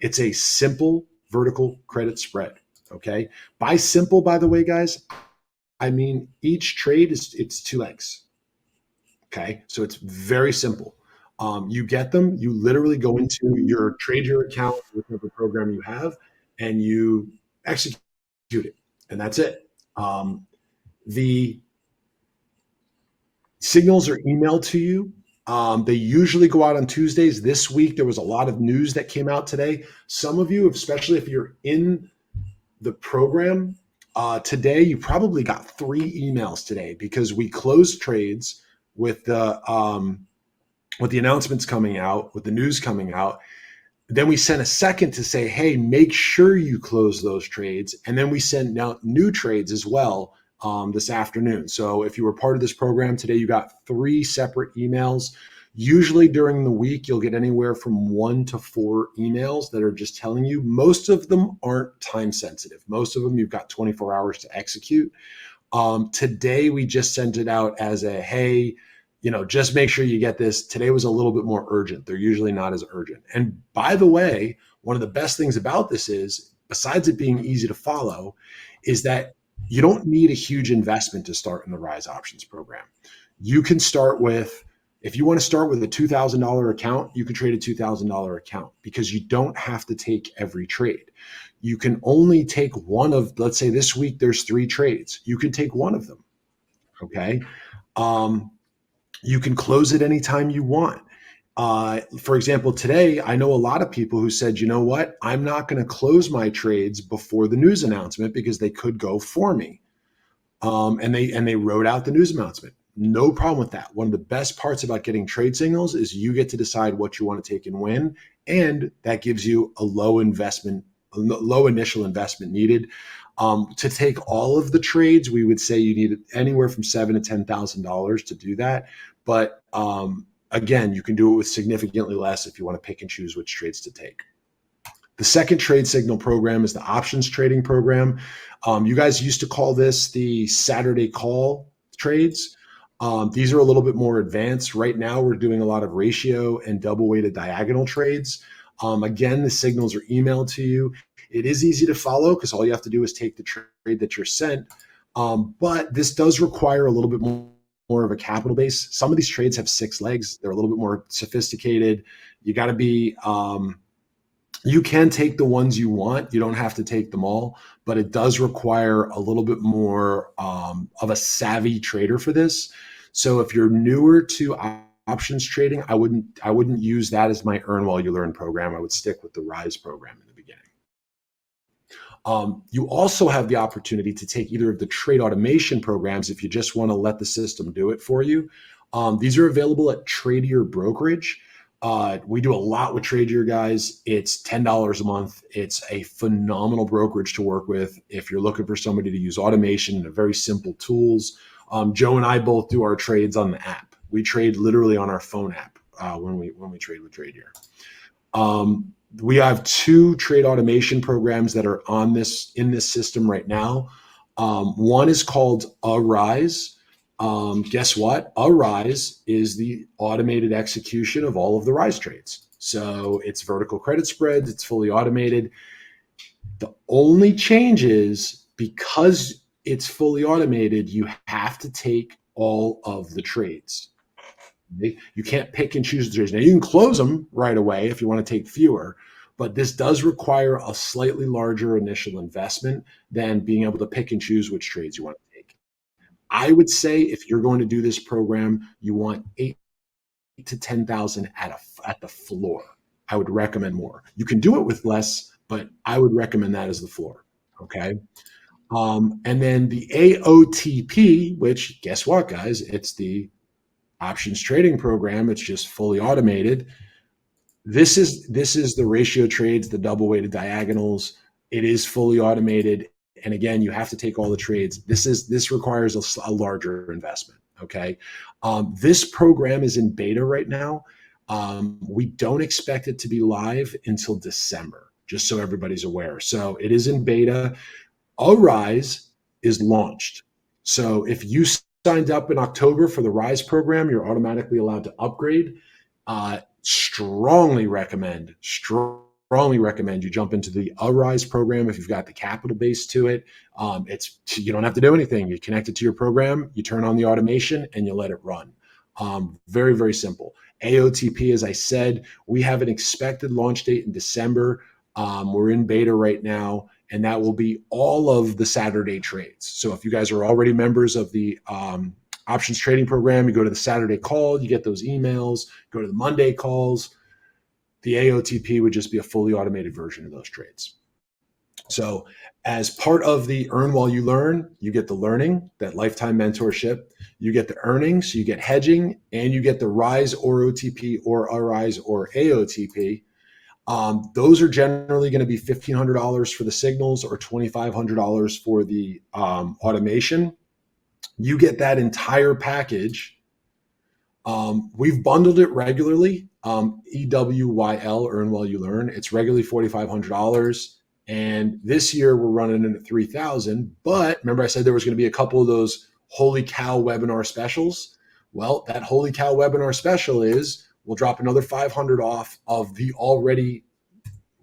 It's a simple vertical credit spread. Okay. By simple, by the way, guys, I mean, each trade it's 2 legs. Okay. So it's very simple. You get them, you literally go into your Trader account, whatever program you have, and you execute it. And that's it. The signals are emailed to you. They usually go out on Tuesdays. This week, there was a lot of news that came out today. Some of you, especially if you're in the program today, you probably got 3 emails today because we closed trades with the announcements coming out, with the news coming out. Then we sent a second to say, hey, make sure you close those trades. And then we sent out new trades as well this afternoon. So if you were part of this program today, you got 3 separate emails. Usually during the week, you'll get anywhere from 1 to 4 emails that are just telling you. Most of them aren't time sensitive. Most of them you've got 24 hours to execute. Today, we just sent it out as a, hey, just make sure you get this. Today was a little bit more urgent. They're usually not as urgent. And by the way, one of the best things about this is, besides it being easy to follow, is that you don't need a huge investment to start in the Rise Options program. You can start with, if you want to start with a $2,000 account, you can trade a $2,000 account because you don't have to take every trade. You can only take one of, let's say this week there's 3 trades. You can take one of them. Okay. You can close it anytime you want. For example, today, I know a lot of people who said, you know what, I'm not going to close my trades before the news announcement because they could go for me. And they wrote out the news announcement. No problem with that. One of the best parts about getting trade signals is you get to decide what you want to take and when, and that gives you a low initial investment needed. To take all of the trades, we would say you need anywhere from $7,000 to $10,000 to do that. But again, you can do it with significantly less if you want to pick and choose which trades to take. The second trade signal program is the options trading program. You guys used to call this the Saturday call trades. These are a little bit more advanced. Right now, we're doing a lot of ratio and double weighted diagonal trades. Again, the signals are emailed to you. It is easy to follow because all you have to do is take the trade that you're sent. But this does require a little bit more of a capital base. Some of these trades have 6 legs. They're a little bit more sophisticated. You got to be, you can take the ones you want. You don't have to take them all, but it does require a little bit more of a savvy trader for this. So if you're newer to options trading, I wouldn't use that as my earn while you learn program. I would stick with the Rise program in the beginning. You also have the opportunity to take either of the trade automation programs if you just want to let the system do it for you. These are available at Tradier Brokerage. We do a lot with Tradier, guys. It's $10 a month. It's a phenomenal brokerage to work with if you're looking for somebody to use automation and very simple tools. Joe and I both do our trades on the app. We trade literally on our phone app when we trade with Tradier. We have 2 trade automation programs that are in this system right now. One is called Arise. Guess what? Arise is the automated execution of all of the Rise trades. So it's vertical credit spreads. It's fully automated. The only change is because it's fully automated, you have to take all of the trades. You can't pick and choose the trades. Now you can close them right away if you want to take fewer, but this does require a slightly larger initial investment than being able to pick and choose which trades you want to take. I would say if you're going to do this program, you want 8 to 10,000 at the floor. I would recommend more. You can do it with less, but I would recommend that as the floor. Okay. And then the AOTP, which guess what, guys? It's the options trading program. It's just fully automated. This is the ratio trades, the double weighted diagonals. It is fully automated. And again, you have to take all the trades. This requires a larger investment. Okay. This program is in beta right now. We don't expect it to be live until December, just so everybody's aware. So it is in beta. Arise is launched. So if you signed up in October for the Rise program, you're automatically allowed to upgrade. Strongly recommend you jump into the Arise program if you've got the capital base to it. You don't have to do anything. You connect it to your program, you turn on the automation, and you let it run. Very, very simple. AOTP, as I said, we have an expected launch date in December. We're in beta right now, and that will be all of the Saturday trades. So if you guys are already members of the options trading program, you go to the Saturday call, you get those emails, go to the Monday calls. The AOTP would just be a fully automated version of those trades. So as part of the earn while you learn, you get the learning, that lifetime mentorship, you get the earnings, you get hedging, and you get the Rise or OTP or Arise or AOTP. Those are generally going to be $1,500 for the signals or $2,500 for the automation. You get that entire package. We've bundled it regularly. EWYL, Earn While You Learn. It's regularly $4,500. And this year we're running it at $3,000. But remember I said there was going to be a couple of those holy cow webinar specials. Well, that holy cow webinar special is we'll drop another $500 off of the already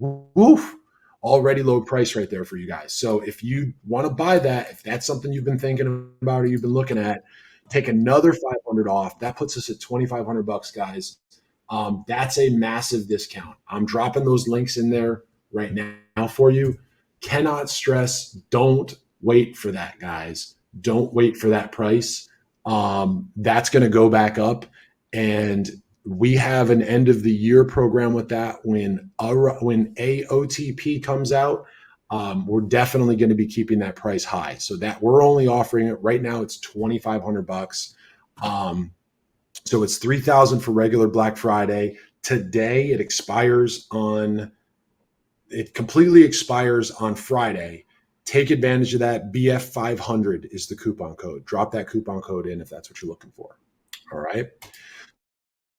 low price right there for you guys. So if you want to buy that, if that's something you've been thinking about or you've been looking at, take another $500 off. That puts us at $2,500, guys. That's a massive discount. I'm dropping those links in there right now for you. Cannot stress, don't wait for that, guys. Don't wait for that price. That's going to go back up, and we have an end of the year program with that. When AOTP comes out, we're definitely going to be keeping that price high. So that we're only offering it right now. It's $2,500. So it's $3,000 for regular Black Friday. Today it completely expires on Friday. Take advantage of that. BF500 is the coupon code. Drop that coupon code in if that's what you're looking for. All right.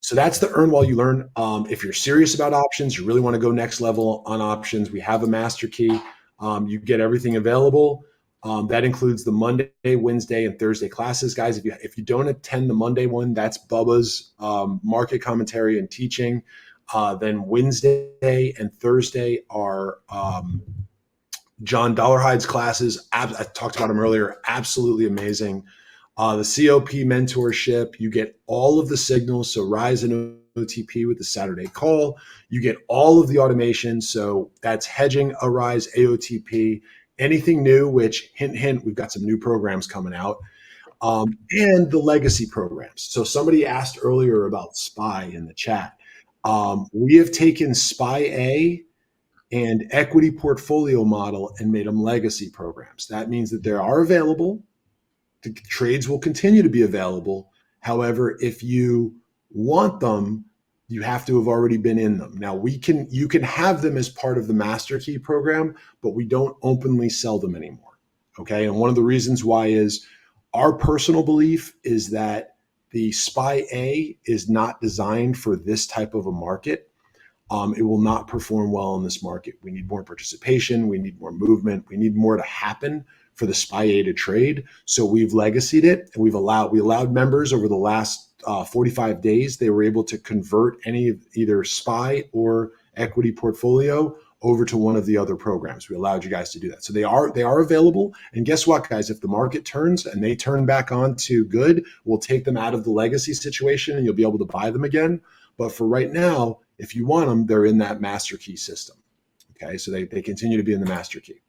So that's the Earn While You Learn. If you're serious about options, you really want to go next level on options, we have a master key. You get everything available. That includes the Monday, Wednesday, and Thursday classes. Guys, if you don't attend the Monday one, that's Bubba's market commentary and teaching. Then Wednesday and Thursday are John Dollarhide's classes. I talked about them earlier. Absolutely amazing. The COP mentorship, you get all of the signals. So Rise and OTP with the Saturday call. You get all of the automation. So that's hedging, Arise, AOTP, anything new, which hint, hint, we've got some new programs coming out. And the legacy programs. So somebody asked earlier about SPY in the chat. We have taken SPY A and equity portfolio model and made them legacy programs. That means that they are available. The trades will continue to be available. However, if you want them, you have to have already been in them. Now you can have them as part of the Master Key program, but we don't openly sell them anymore. Okay. And one of the reasons why is our personal belief is that the SPY A is not designed for this type of a market. It will not perform well in this market. We need more participation. We need more movement. We need more to happen for the SPY A to trade. So we've legacied it, and we allowed members over the last 45 days, they were able to convert any either SPY or equity portfolio over to one of the other programs. We allowed you guys to do that. So they are available. And guess what, guys? If the market turns and they turn back on to good, we'll take them out of the legacy situation and you'll be able to buy them again. But for right now, if you want them, they're in that master key system. Okay, so they continue to be in the master key.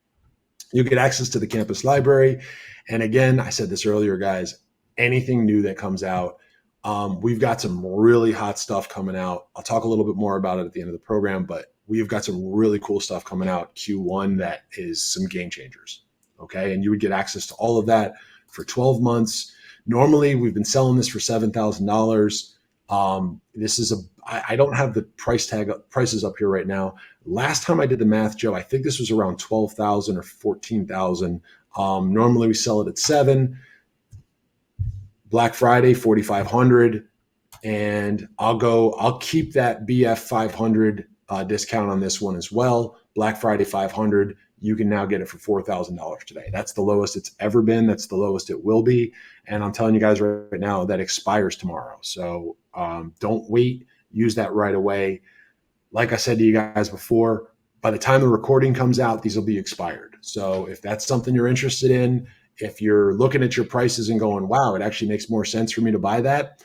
You get access to the campus library. And again, I said this earlier, guys, anything new that comes out, we've got some really hot stuff coming out. I'll talk a little bit more about it at the end of the program, but we've got some really cool stuff coming out Q1 that is some game changers. Okay, and you would get access to all of that for 12 months. Normally, we've been selling this for $7,000. This is I don't have the prices up here right now. Last time I did the math, Joe, I think this was around 12,000 or 14,000. Normally we sell it at $7,000. Black Friday, 4,500, and I'll keep that BF 500 discount on this one as well. Black Friday 500. You can now get it for $4,000 today. That's the lowest it's ever been. That's the lowest it will be. And I'm telling you guys right now that expires tomorrow. So don't wait. Use that right away. Like I said to you guys before, by the time the recording comes out, these will be expired. So if that's something you're interested in, if you're looking at your prices and going, wow, it actually makes more sense for me to buy that,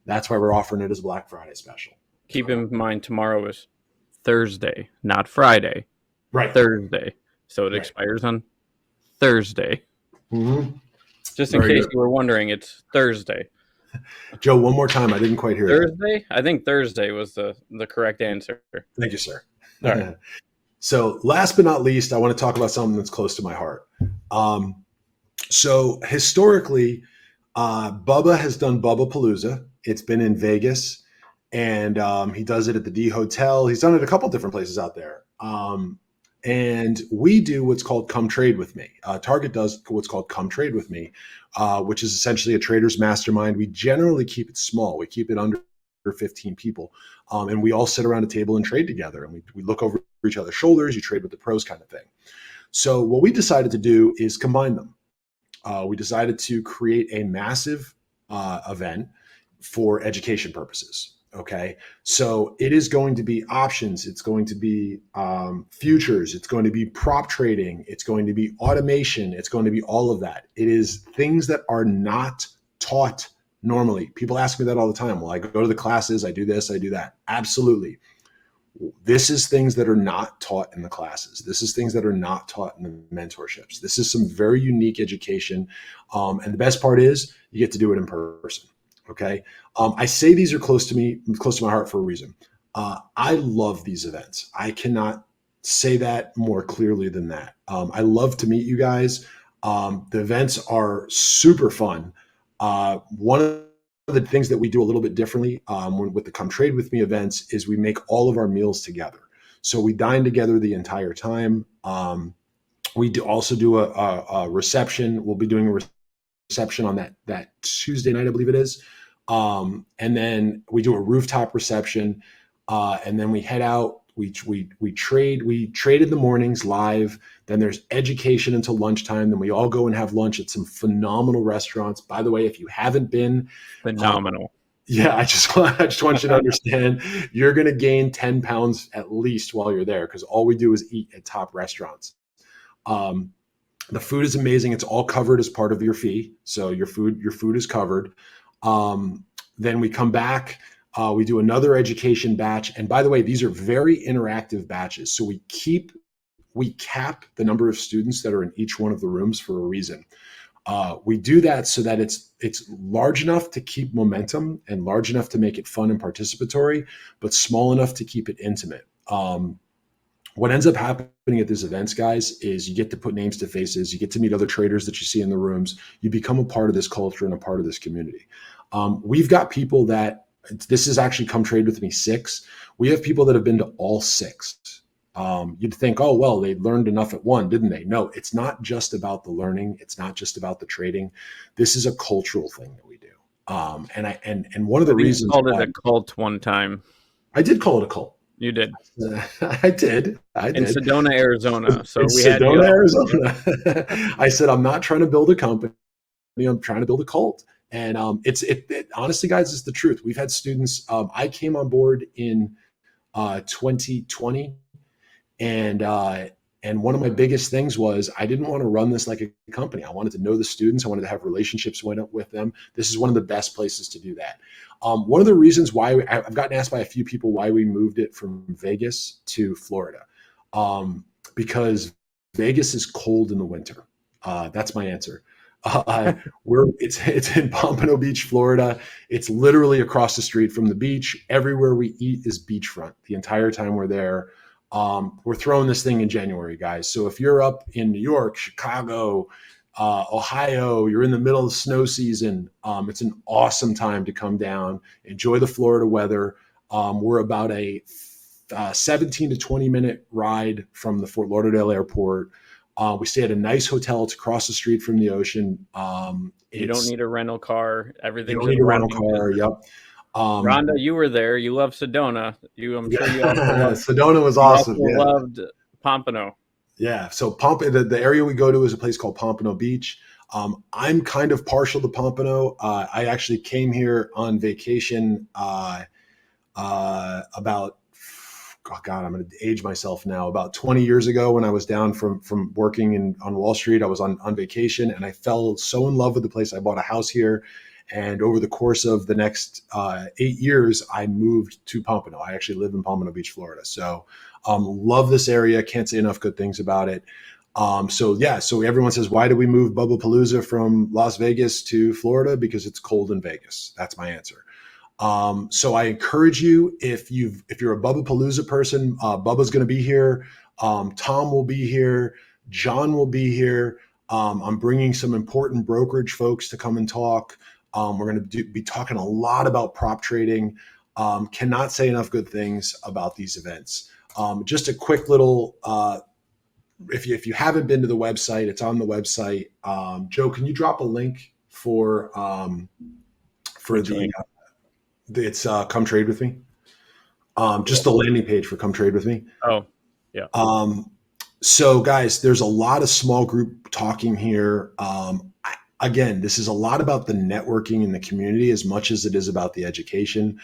that's why we're offering it as a Black Friday special. Keep in mind, tomorrow is Thursday, not Friday. Right. Thursday. So it expires on Thursday. Mm-hmm. Just in case you were wondering, it's Thursday. Joe, one more time. I didn't quite hear Thursday? That. I think Thursday was the correct answer. Thank you, sir. All right. So last but not least, I want to talk about something that's close to my heart. So historically, Bubba has done Bubba Palooza. It's been in Vegas, and he does it at the D Hotel. He's done it a couple different places out there. And we do what's called Come Trade With Me. Target does what's called Come Trade With Me, which is essentially a trader's mastermind. We generally keep it small. We keep it under 15 people. And we all sit around a table and trade together. And we look over each other's shoulders. You trade with the pros kind of thing. So what we decided to do is combine them. We decided to create a massive event for education purposes. Okay, so it is going to be options. It's going to be futures. It's going to be prop trading. It's going to be automation. It's going to be all of that. It is things that are not taught normally. People ask me that all the time. Well, I go to the classes. I do this. I do that. Absolutely. This is things that are not taught in the classes. This is things that are not taught in the mentorships. This is some very unique education. And the best part is you get to do it in person. Okay. I say these are close to my heart for a reason. I love these events. I cannot say that more clearly than that. I love to meet you guys. The events are super fun. One of the things that we do a little bit differently with the Come Trade With Me events is we make all of our meals together. So we dine together the entire time. We also do a reception. We'll be doing a reception on that Tuesday night, I believe it is. And then we do a rooftop reception, and then we head out. We trade in the mornings live. Then there's education until lunchtime. Then we all go and have lunch at some phenomenal restaurants. By the way, if you haven't been, phenomenal. Yeah, I just want you to understand you're going to gain 10 pounds at least while you're there, because all we do is eat at top restaurants. The food is amazing. It's all covered as part of your fee. So your food is covered. Then we come back, we do another education batch. And by the way, these are very interactive batches. So we cap the number of students that are in each one of the rooms for a reason. We do that so that it's large enough to keep momentum and large enough to make it fun and participatory, but small enough to keep it intimate. What ends up happening at these events, guys, is you get to put names to faces. You get to meet other traders that you see in the rooms. You become a part of this culture and a part of this community. We've got people that, this is actually Come Trade With Me 6. We have people that have been to all 6. You'd think, oh, well, they learned enough at one, didn't they? No, it's not just about the learning. It's not just about the trading. This is a cultural thing that we do. And one of the reasons you called it a cult one time. I did call it a cult. You did. I did. In Sedona, Arizona. So In we had you Sedona, up. Arizona. I said, I'm not trying to build a company. I'm trying to build a cult. And it honestly, guys, it's the truth. We've had students. I came on board in 2020, and one of my biggest things was I didn't want to run this like a company. I wanted to know the students. I wanted to have relationships with them. This is one of the best places to do that. One of the reasons why I've gotten asked by a few people why we moved it from Vegas to Florida, because Vegas is cold in the winter. That's my answer. It's in Pompano Beach, Florida. It's literally across the street from the beach. Everywhere we eat is beachfront. The entire time we're there. We're throwing this thing in January, guys. So if you're up in New York, Chicago, Ohio, you're in the middle of the snow season, it's an awesome time to come down, enjoy the Florida weather. We're about a 17 to 20 minute ride from the Fort Lauderdale airport. We stay at a nice hotel. It's across the street from the ocean. You don't need a rental car. You Everything's don't need a rental car. Yep. Rhonda, you were there. You love Sedona. I'm sure you also loved, Sedona was awesome. You loved Pompano. Yeah. So the area we go to is a place called Pompano Beach. I'm kind of partial to Pompano. I actually came here on vacation about, oh God, I'm going to age myself now. About 20 years ago, when I was down from working on Wall Street, I was on vacation, and I fell so in love with the place. I bought a house here, and over the course of the next 8 years, I moved to Pompano. I actually live in Pompano Beach, Florida. So love this area. Can't say enough good things about it. So everyone says, why did we move Bubba Palooza from Las Vegas to Florida? Because it's cold in Vegas. That's my answer. So I encourage you, if you're a Bubba Palooza person, Bubba's going to be here. Tom will be here. John will be here. I'm bringing some important brokerage folks to come and talk. We're going to be talking a lot about prop trading. Cannot say enough good things about these events. Just a quick little, if you haven't been to the website, it's on the website. Joe, can you drop a link for the, it's Come Trade With Me. Just the landing page for Come Trade With Me. Oh, yeah. So guys, there's a lot of small group talking here. Again, this is a lot about the networking in the community as much as it is about the education.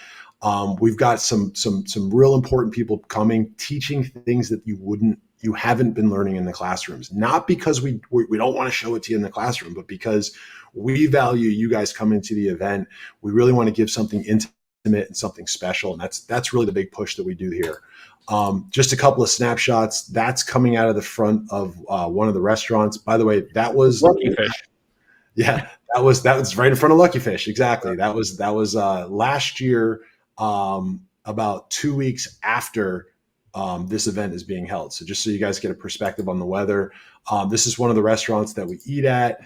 We've got some real important people coming, teaching things that you haven't been learning in the classrooms. Not because we don't want to show it to you in the classroom, but because we value you guys coming to the event. We really want to give something intimate and something special, and that's really the big push that we do here. Just a couple of snapshots. That's coming out of the front of one of the restaurants. By the way, that was Lucky Fish. Yeah, that was right in front of Lucky Fish. Exactly. That was last year, about 2 weeks after this event is being held. So just so you guys get a perspective on the weather, this is one of the restaurants that we eat at.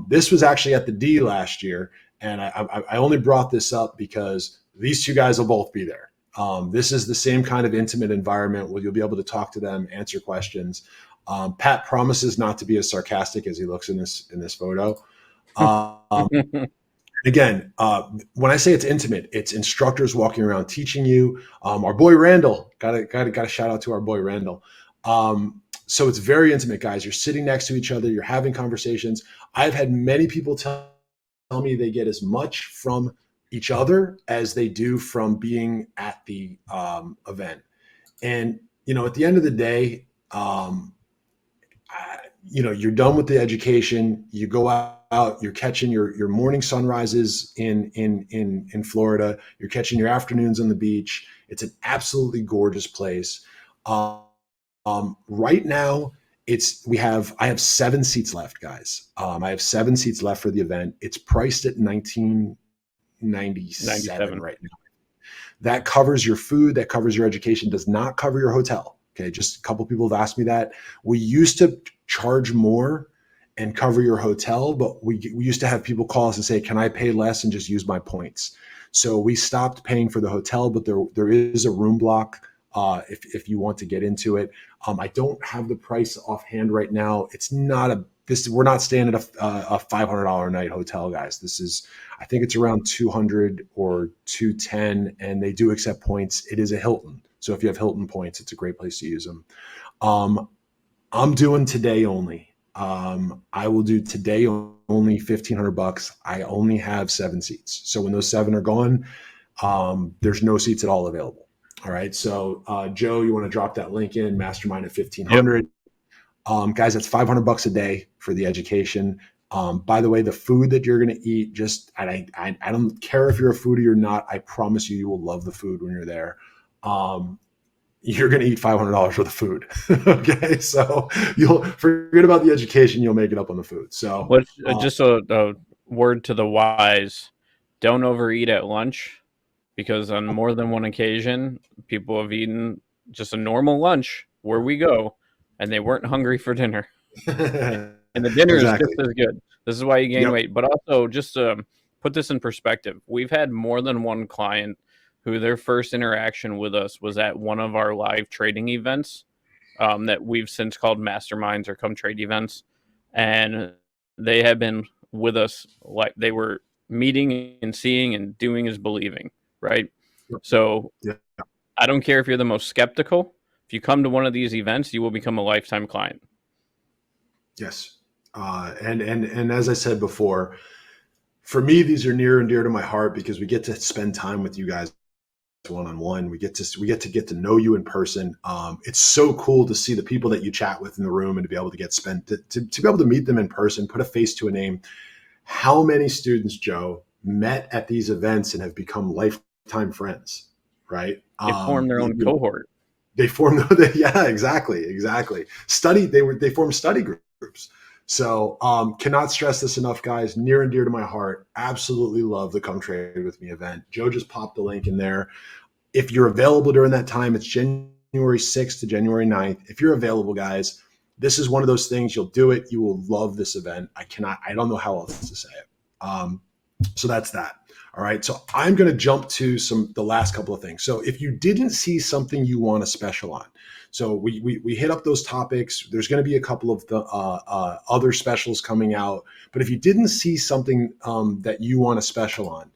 This was actually at the D last year, and I only brought this up because these two guys will both be there. This is the same kind of intimate environment where you'll be able to talk to them, answer questions. Pat promises not to be as sarcastic as he looks in this photo. Again, when I say it's intimate, it's instructors walking around teaching you. Our boy Randall, got a shout out to our boy Randall. So it's very intimate, guys. You're sitting next to each other. You're having conversations. I've had many people tell me they get as much from each other as they do from being at the event. And at the end of the day, you're done with the education. You go out, you're catching your morning sunrises in Florida. You're catching your afternoons on the beach. It's an absolutely gorgeous place. Right now, I have 7 seats left, guys. I have 7 seats left for the event. It's priced at $19.97 right now. That covers your food. That covers your education. Does not cover your hotel. Okay, just a couple people have asked me that. We used to charge more and cover your hotel, but we used to have people call us and say, can I pay less and just use my points? So we stopped paying for the hotel, but there is a room block if you want to get into it. I don't have the price offhand right now. It's not we're not staying at a $500 a night hotel, guys. I think it's around $200 or $210, and they do accept points. It is a Hilton. So if you have Hilton points, it's a great place to use them. I'm doing today only. I will do today only $1,500. I only have 7 seats. So when those 7 are gone, there's no seats at all available. All right. So Joe, you want to drop that link in Mastermind at 1,500. Yep. Guys, that's $500 a day for the education. By the way, the food that you're going to eat, just I don't care if you're a foodie or not. I promise you, you will love the food when you're there. You're going to eat $500 worth of food. Okay. So you'll forget about the education. You'll make it up on the food. So just a word to the wise, don't overeat at lunch, because on more than one occasion, people have eaten just a normal lunch where we go and they weren't hungry for dinner. And the dinner exactly. is just as good. This is why you gain weight. But also, just to put this in perspective, we've had more than one client who their first interaction with us was at one of our live trading events that we've since called masterminds or come trade events. And they have been with us like they were meeting and seeing and doing is believing, right? So I don't care if you're the most skeptical. If you come to one of these events, you will become a lifetime client. Yes. And as I said before, for me, these are near and dear to my heart because we get to spend time with you guys one-on-one. We get to know you in person. It's so cool to see the people that you chat with in the room and to be able to to be able to meet them in person, put a face to a name. How many students, Joe, met at these events and have become lifetime friends, right? They form their own cohort. They form, yeah, exactly. They form study groups. So cannot stress this enough, guys. Near and dear to my heart. Absolutely love the Come Trade With Me event. Joe just popped the link in there. If you're available during that time, it's January 6th to January 9th. If you're available, guys, this is one of those things. You'll do it. You will love this event. I don't know how else to say it. So that's that. All right. So I'm going to jump to the last couple of things. So if you didn't see something you want a special on, so we hit up those topics. There's going to be a couple of the other specials coming out. But if you didn't see something that you want a special on,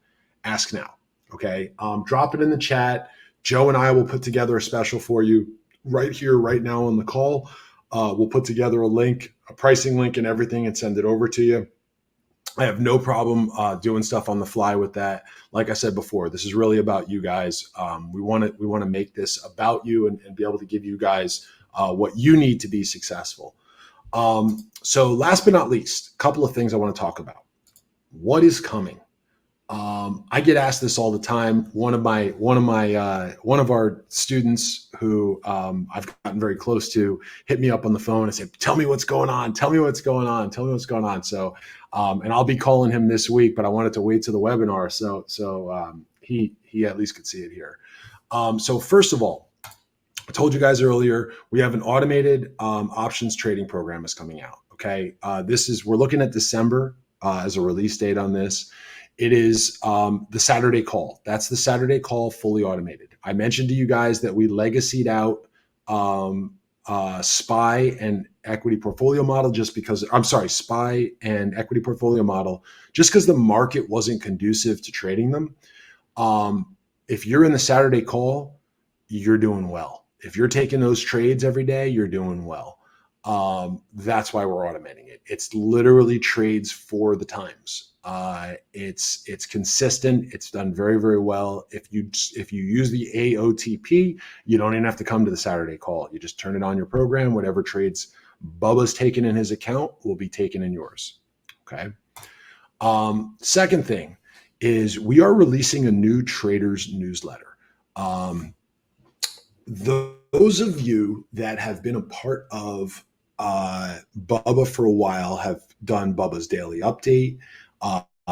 ask now. Okay. Drop it in the chat. Joe and I will put together a special for you right here, right now on the call. We'll put together a link, a pricing link and everything and send it over to you. I have no problem doing stuff on the fly with that. Like I said before, this is really about you guys. We want to make this about you and be able to give you guys what you need to be successful. So last but not least, a couple of things I want to talk about. What is coming? I get asked this all the time. One of our students who I've gotten very close to hit me up on the phone and said, "Tell me what's going on. Tell me what's going on. Tell me what's going on." So, and I'll be calling him this week, but I wanted to wait to the webinar so he at least could see it here. So first of all, I told you guys earlier we have an automated options trading program is coming out. Okay, we're looking at December as a release date on this. It is the Saturday call. That's the Saturday call, fully automated. I mentioned to you guys that we legacied out SPY and equity portfolio model SPY and equity portfolio model, just because the market wasn't conducive to trading them. If you're in the Saturday call, you're doing well. If you're taking those trades every day, you're doing well. That's why we're automating it. It's literally trades for the times. It's consistent. It's done very, very well. If you use the AOTP, you don't even have to come to the Saturday call. You just turn it on your program. Whatever trades Bubba's taken in his account will be taken in yours. Okay. Second thing is we are releasing a new traders newsletter. Those of you that have been a part of Bubba for a while have done Bubba's daily update.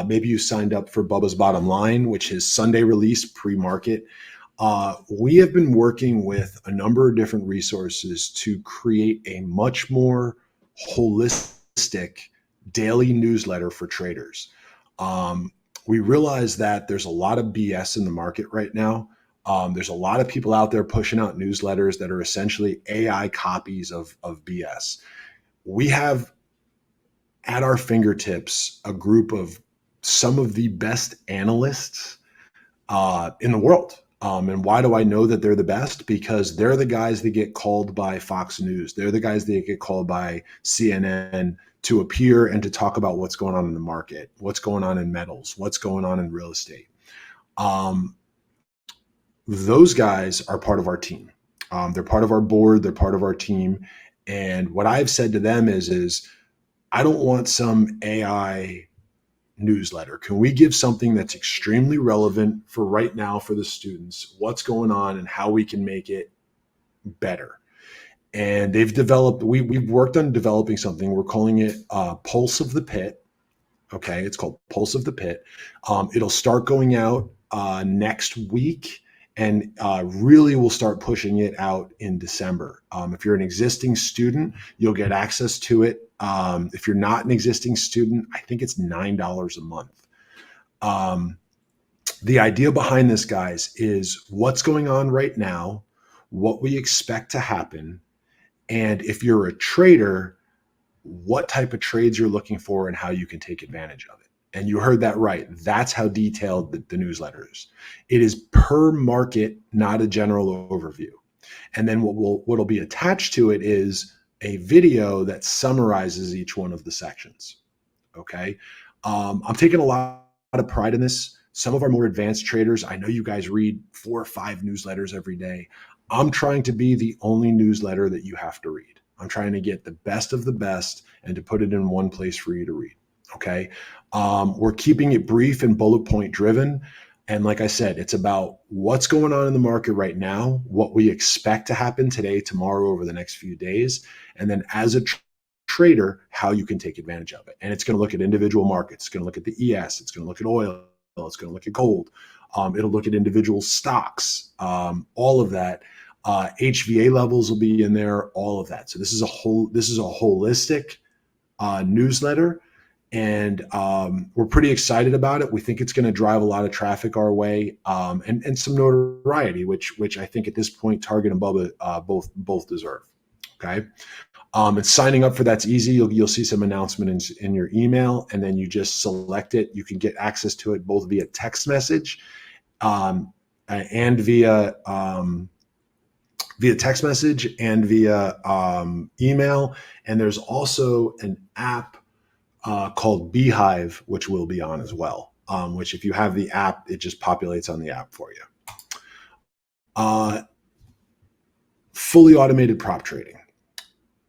Maybe you signed up for Bubba's Bottom Line, which is Sunday release pre-market. We have been working with a number of different resources to create a much more holistic daily newsletter for traders. We realize that there's a lot of BS in the market right now. There's a lot of people out there pushing out newsletters that are essentially AI copies of BS. We have at our fingertips a group of some of the best analysts in the world. And why do I know that they're the best? Because they're the guys that get called by Fox News. They're the guys that get called by CNN to appear and to talk about what's going on in the market, what's going on in metals, what's going on in real estate. Those guys are part of our team. They're part of our board. They're part of our team. And what I've said to them is I don't want some AI newsletter. Can we give something that's extremely relevant for right now for the students, what's going on and how we can make it better? And they've developed, we've worked on developing something. We're calling it Pulse of the Pit. Okay. It's called Pulse of the Pit. It'll start going out next week. And really we'll start pushing it out in December. If you're an existing student, you'll get access to it. If you're not an existing student, I think it's $9 a month. The idea behind this, guys, is what's going on right now, what we expect to happen, and if you're a trader, what type of trades you're looking for and how you can take advantage of it. And you heard that right. That's how detailed the newsletter is. It is per market, not a general overview. And then what'll be attached to it is a video that summarizes each one of the sections. Okay. I'm taking a lot of pride in this. Some of our more advanced traders, I know you guys read 4 or 5 newsletters every day. I'm trying to be the only newsletter that you have to read. I'm trying to get the best of the best and to put it in one place for you to read. Okay. We're keeping it brief and bullet point driven. And like I said, it's about what's going on in the market right now, what we expect to happen today, tomorrow, over the next few days. And then as a trader, how you can take advantage of it. And it's going to look at individual markets. It's going to look at the ES. It's going to look at oil. It's going to look at gold. It'll look at individual stocks, all of that. HVA levels will be in there, all of that. So this is a holistic newsletter, and we're pretty excited about it. We think it's going to drive a lot of traffic our way, and some notoriety, which I think at this point Target and Bubba both deserve. Okay. And signing up for that's easy. You'll see some announcement in your email, and then you just select it. You can get access to it both via text message and via text message and via email. And there's also an app called Beehive, which will be on as well, which if you have the app, it just populates on the app for you. Fully automated prop trading.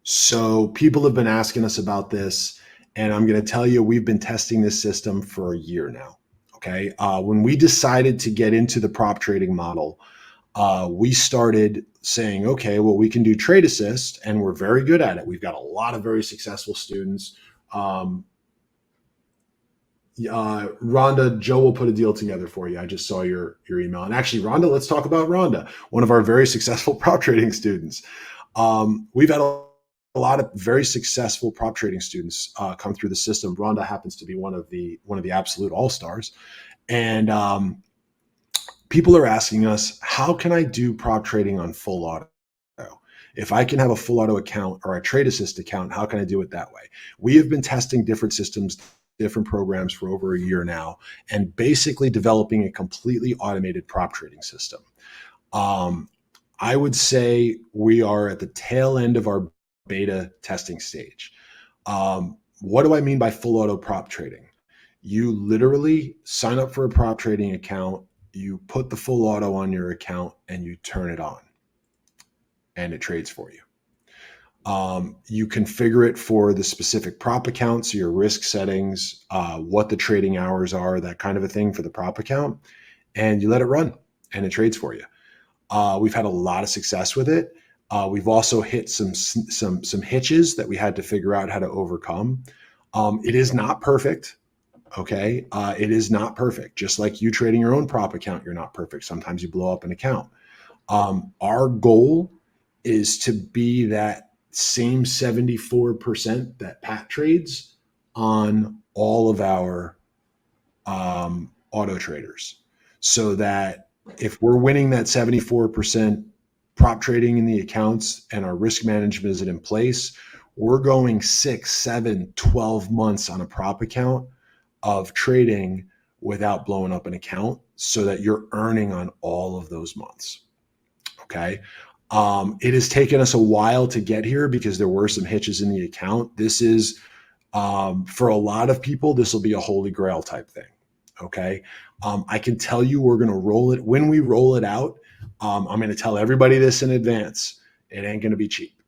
So people have been asking us about this, and I'm going to tell you, we've been testing this system for a year now. Okay. When we decided to get into the prop trading model, we started saying, okay, well, we can do trade assist, and we're very good at it. We've got a lot of very successful students. Rhonda, Joe will put a deal together for you. I just saw your email. And actually, Rhonda, let's talk about Rhonda, one of our very successful prop trading students. We've had a lot of very successful prop trading students come through the system. Rhonda happens to be one of the absolute all-stars. And people are asking us, how can I do prop trading on full auto? If I can have a full auto account or a trade assist account, how can I do it that way? We have been testing different systems, different programs for over a year now, and basically developing a completely automated prop trading system. I would say we are at the tail end of our beta testing stage. What do I mean by full auto prop trading? You literally sign up for a prop trading account, you put the full auto on your account, and you turn it on, and it trades for you. You configure it for the specific prop accounts, your risk settings, what the trading hours are, that kind of a thing for the prop account, and you let it run, and it trades for you. We've had a lot of success with it. We've also hit some hitches that we had to figure out how to overcome. It is not perfect. Okay. It is not perfect. Just like you trading your own prop account, you're not perfect. Sometimes you blow up an account. Our goal is to be that same 74% that Pat trades on all of our auto traders, so that if we're winning that 74% prop trading in the accounts and our risk management is in place, we're going 6, 7, 12 months on a prop account of trading without blowing up an account so that you're earning on all of those months. Okay. It has taken us a while to get here because there were some hitches in the account. This is, for a lot of people, this will be a holy grail type thing. Okay. I can tell you we're going to roll it. When we roll it out, I'm going to tell everybody this in advance. It ain't going to be cheap.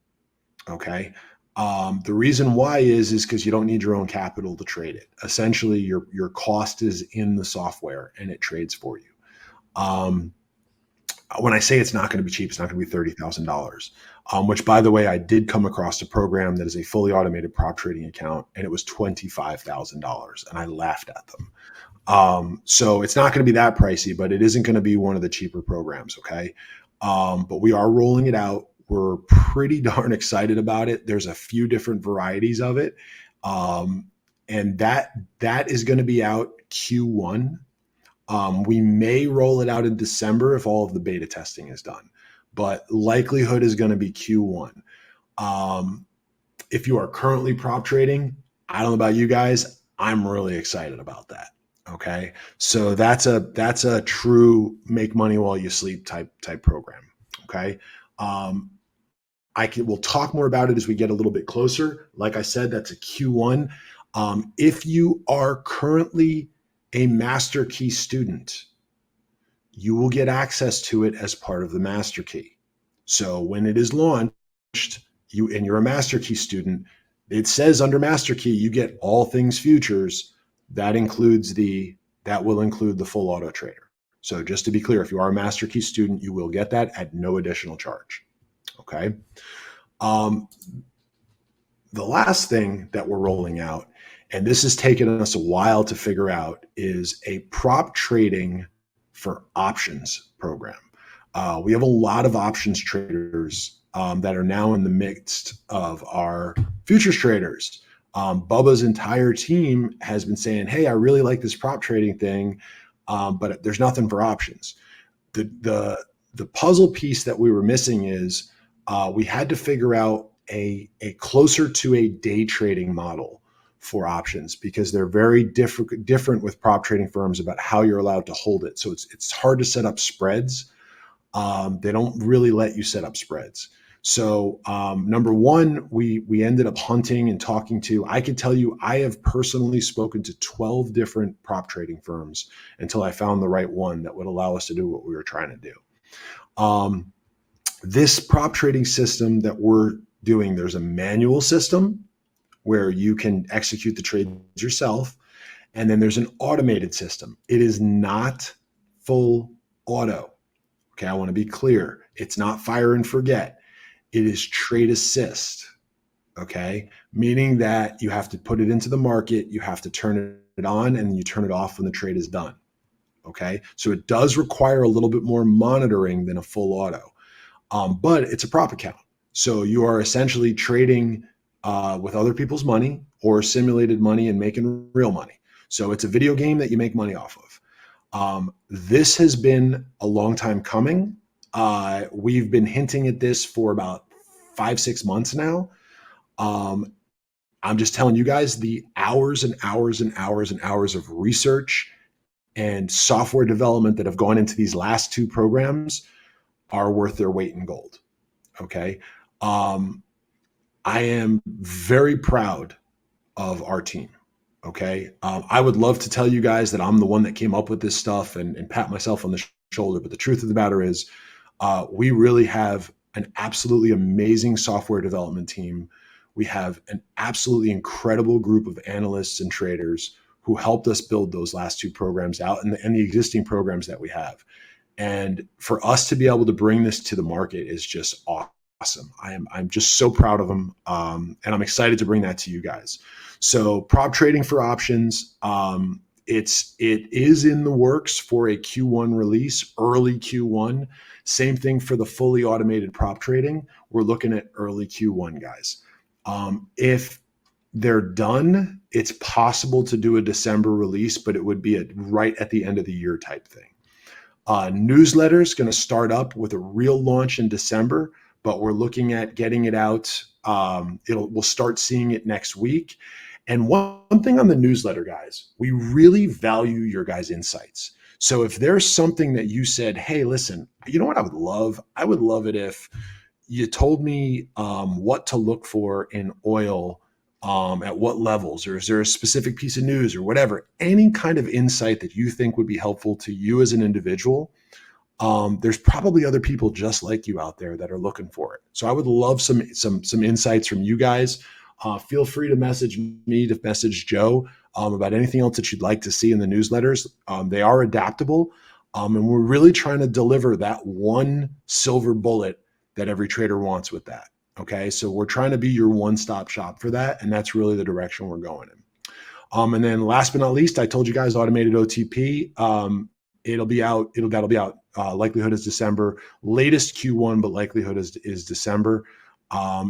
Okay. The reason why is because you don't need your own capital to trade it. Essentially, your cost is in the software and it trades for you. When I say it's not going to be cheap, it's not going to be $30,000, which, by the way, I did come across a program that is a fully automated prop trading account, and it was $25,000, and I laughed at them. So it's not going to be that pricey, but it isn't going to be one of the cheaper programs, okay? But we are rolling it out. We're pretty darn excited about it. There's a few different varieties of it, and that is going to be out Q1. We may roll it out in December if all of the beta testing is done, but likelihood is going to be Q1. If you are currently prop trading, I don't know about you guys, I'm really excited about that. Okay. So that's a true make money while you sleep type program. Okay. We'll talk more about it as we get a little bit closer. Like I said, that's a Q1. If you are currently a master key student, you will get access to it as part of the master key. So when it is launched, you're a master key student, it says under master key, you get all things futures. That will include the full auto trader. So just to be clear, if you are a master key student, you will get that at no additional charge. Okay. The last thing that we're rolling out, and this has taken us a while to figure out, is a prop trading for options program. We have a lot of options traders that are now in the midst of our futures traders. Bubba's entire team has been saying, hey, I really like this prop trading thing, but there's nothing for options. The puzzle piece that we were missing is we had to figure out a closer to a day trading model for options, because they're very different with prop trading firms about how you're allowed to hold it. So it's hard to set up spreads. They don't really let you set up spreads. So number one, we ended up hunting and talking to, I can tell you, I have personally spoken to 12 different prop trading firms until I found the right one that would allow us to do what we were trying to do. This prop trading system that we're doing, there's a manual system where you can execute the trades yourself. And then there's an automated system. It is not full auto. Okay, I want to be clear. It's not fire and forget. It is trade assist. Okay, meaning that you have to put it into the market, you have to turn it on, and you turn it off when the trade is done. Okay, so it does require a little bit more monitoring than a full auto, but it's a prop account. So you are essentially trading with other people's money or simulated money and making real money. So it's a video game that you make money off of. This has been a long time coming. We've been hinting at this for about 5-6 months now. I'm just telling you guys, the hours and hours and hours and hours of research and software development that have gone into these last two programs are worth their weight in gold. Okay. I am very proud of our team. Okay. I would love to tell you guys that I'm the one that came up with this stuff and pat myself on the shoulder. But the truth of the matter is, we really have an absolutely amazing software development team. We have an absolutely incredible group of analysts and traders who helped us build those last two programs out and the existing programs that we have. And for us to be able to bring this to the market is just awesome. I'm just so proud of them. And I'm excited to bring that to you guys. So prop trading for options, it is in the works for a Q1 release, early Q1. Same thing for the fully automated prop trading. We're looking at early Q1, guys. If they're done, it's possible to do a December release, but it would be right at the end of the year type thing. Newsletter is going to start up with a real launch in December, but we're looking at getting it out. We'll start seeing it next week. And one thing on the newsletter, guys, we really value your guys' insights. So if there's something that you said, hey, listen, you know what I would love? I would love it if you told me what to look for in oil at what levels, or is there a specific piece of news or whatever, any kind of insight that you think would be helpful to you as an individual. There's probably other people just like you out there that are looking for it. So I would love some insights from you guys. Feel free to message me, to message Joe about anything else that you'd like to see in the newsletters. They are adaptable, and we're really trying to deliver that one silver bullet that every trader wants with that. Okay, so we're trying to be your one-stop shop for that, and that's really the direction we're going in. And then last but not least, I told you guys automated OTP. It'll be out. That'll be out. Likelihood is December. Latest Q1, but likelihood is December.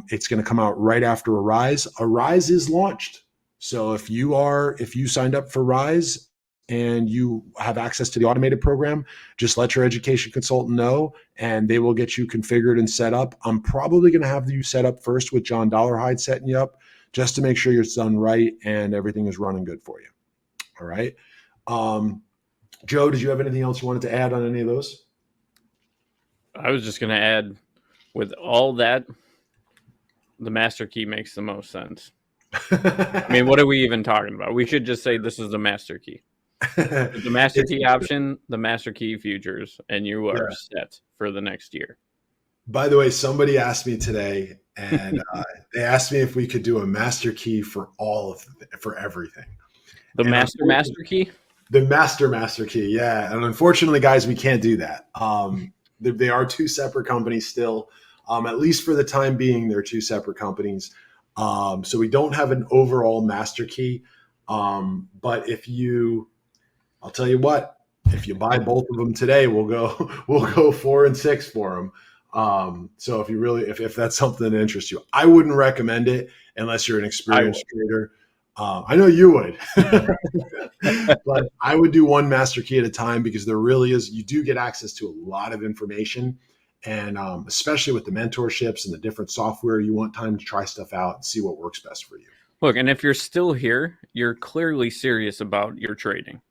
It's going to come out right after Arise. Arise is launched. So if you signed up for Rise and you have access to the automated program, just let your education consultant know, and they will get you configured and set up. I'm probably going to have you set up first with John Dollarhide setting you up, just to make sure it's done right and everything is running good for you. All right. Joe, did you have anything else you wanted to add on any of those? I was just going to add, with all that, the master key makes the most sense. I mean, what are we even talking about? We should just say this is the master key. The master key option, the master key futures, and you are set for the next year. By the way, somebody asked me today, and they asked me if we could do a master key for for everything. The master key? The master key, yeah. And unfortunately, guys, we can't do that. They are two separate companies still. At least for the time being, they're two separate companies. So we don't have an overall master key. But I'll tell you what, if you buy both of them today, we'll go 4 and 6 for them. So if that's something that interests you, I wouldn't recommend it unless you're an experienced trader. I know you would, but I would do one master key at a time, because you do get access to a lot of information. And especially with the mentorships and the different software, you want time to try stuff out and see what works best for you. Look, and if you're still here, you're clearly serious about your trading.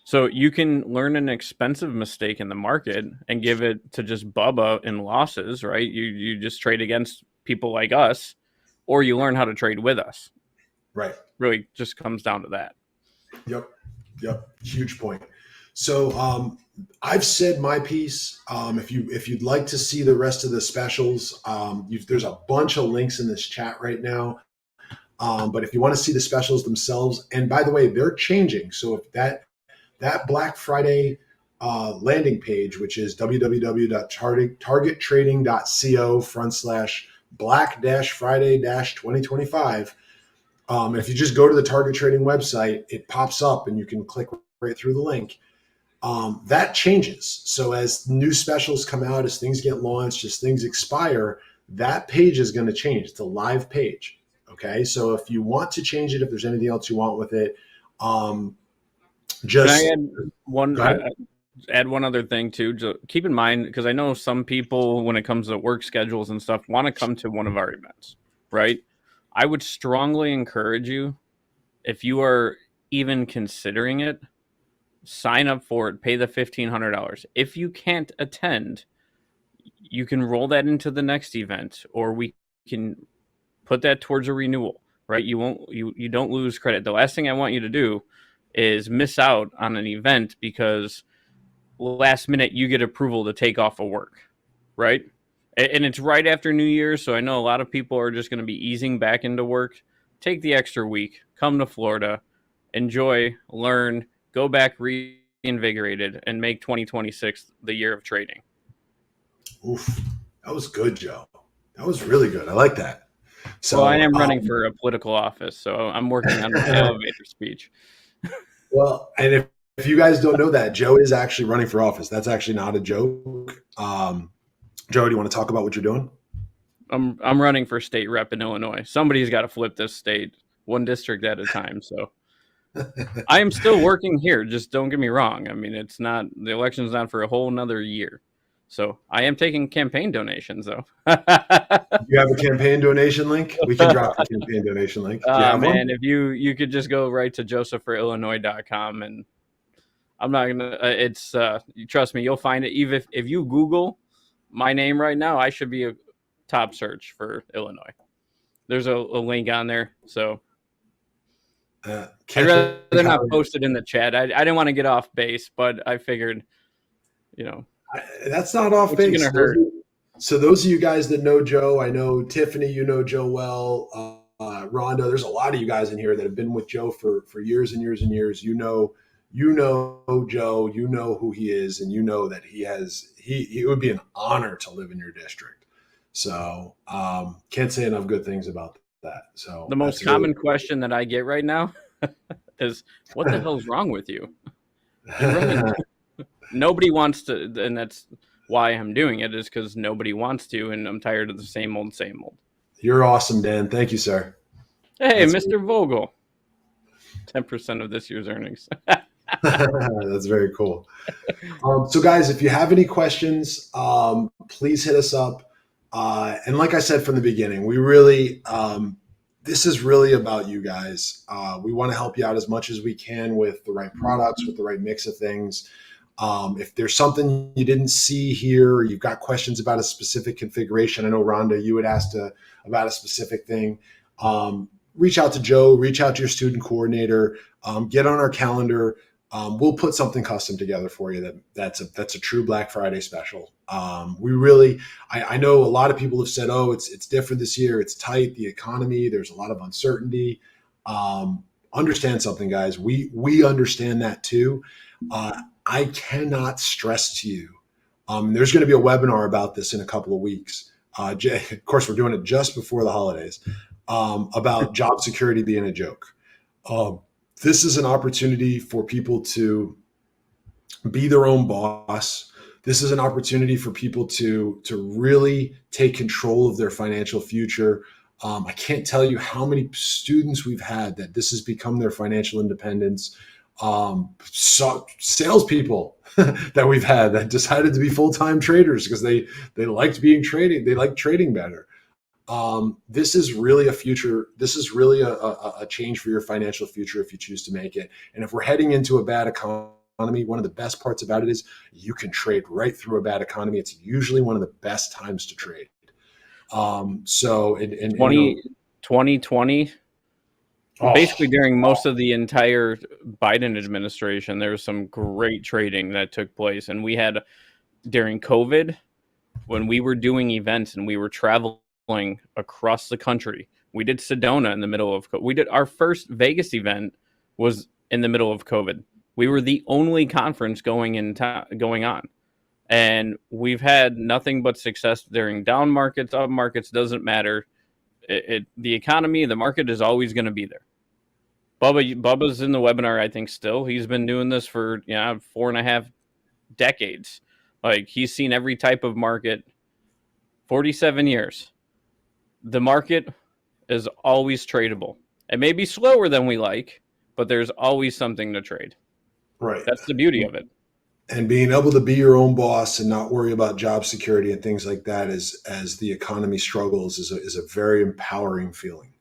So you can learn an expensive mistake in the market and give it to just Bubba in losses, right? You just trade against people like us, or you learn how to trade with us. Right. Really just comes down to that. Yep. Huge point. So I've said my piece. If you'd like to see the rest of the specials, there's a bunch of links in this chat right now. But if you want to see the specials themselves, and by the way, they're changing. So if that Black Friday landing page, which is www.targettrading.co/Black-Friday-2025. If you just go to the Target Trading website, it pops up and you can click right through the link. That changes. So as new specials come out, as things get launched, as things expire, that page is going to change. It's a live page. Okay. So if you want to change it, if there's anything else you want with it, just Can I add one other thing too. Just keep in mind, because I know some people, when it comes to work schedules and stuff, want to come to one of our events, right? I would strongly encourage you, if you are even considering it, sign up for it, pay the $1,500. If you can't attend, you can roll that into the next event, or we can put that towards a renewal, right? You don't lose credit. The last thing I want you to do is miss out on an event because last minute you get approval to take off of work, right? And it's right after New Year's, so I know a lot of people are just going to be easing back into work. Take the extra week, come to Florida, enjoy, learn, go back reinvigorated, and make 2026 the year of trading. Oof, that was good, Joe. That was really good. I like that. So I am running for a political office, so I'm working on the elevator speech. Well, and if you guys don't know that, Joe is actually running for office. That's actually not a joke. Joe, do you want to talk about what you're doing? I'm running for state rep in Illinois. Somebody's got to flip this state one district at a time. So I am still working here. Just don't get me wrong. I mean, the election's not for a whole nother year. So I am taking campaign donations though. Do you have a campaign donation link? We can drop the campaign donation link. Do you have Man, one? if you could just go right to josephforillinois.com, and I'm not gonna. It's you trust me, you'll find it. Even if you Google my name right now, I should be a top search for Illinois. There's a link on there, so I'd rather not post it in the chat. I didn't want to get off base, but I figured, that's not off base. Gonna hurt. So those of you guys that know Joe, I know Tiffany, you know Joe well. Rhonda, there's a lot of you guys in here that have been with Joe for years and years and years. You know Joe, you know who he is, and you know that it would be an honor to live in your district. So can't say enough good things about that. So the most common question that I get right now is, what the hell's wrong with you? Nobody wants to, and that's why I'm doing it, is because nobody wants to, and I'm tired of the same old. You're awesome, Dan. Thank you, sir. Hey, that's Mr. Cool. Vogel. 10% of this year's earnings. That's very cool. So guys, if you have any questions, please hit us up. And like I said from the beginning, we really, this is really about you guys. We want to help you out as much as we can with the right products, with the right mix of things. If there's something you didn't see here, or you've got questions about a specific configuration, I know Rhonda, you had asked about a specific thing. Reach out to Joe, reach out to your student coordinator, get on our calendar. We'll put something custom together for you that's a true Black Friday special. I know a lot of people have said, oh, it's different this year. It's tight, the economy, there's a lot of uncertainty. Understand something, guys. We understand that too. I cannot stress to you. There's going to be a webinar about this in a couple of weeks. Of course, we're doing it just before the holidays, about job security being a joke. This is an opportunity for people to be their own boss. This is an opportunity for people to really take control of their financial future. I can't tell you how many students we've had that this has become their financial independence. Salespeople that we've had that decided to be full-time traders because they liked being trading. They like trading better. This is really a future. This is really a change for your financial future if you choose to make it. And if we're heading into a bad economy, one of the best parts about it is you can trade right through a bad economy. It's usually one of the best times to trade. So in 2020, basically during most of the entire Biden administration, there was some great trading that took place. And we had, during COVID, when we were doing events and we were traveling across the country, we did Sedona in the middle of, we did our first Vegas event was in the middle of COVID. We were the only conference going on. And we've had nothing but success during down markets, up markets, doesn't matter. The economy, the market is always going to be there. Bubba's in the webinar, I think, still. He's been doing this for 4.5 decades. Like, he's seen every type of market, 47 years. The market is always tradable. It may be slower than we like, but there's always something to trade. Right. That's the beauty of it. And being able to be your own boss and not worry about job security and things like that as the economy struggles is a very empowering feeling.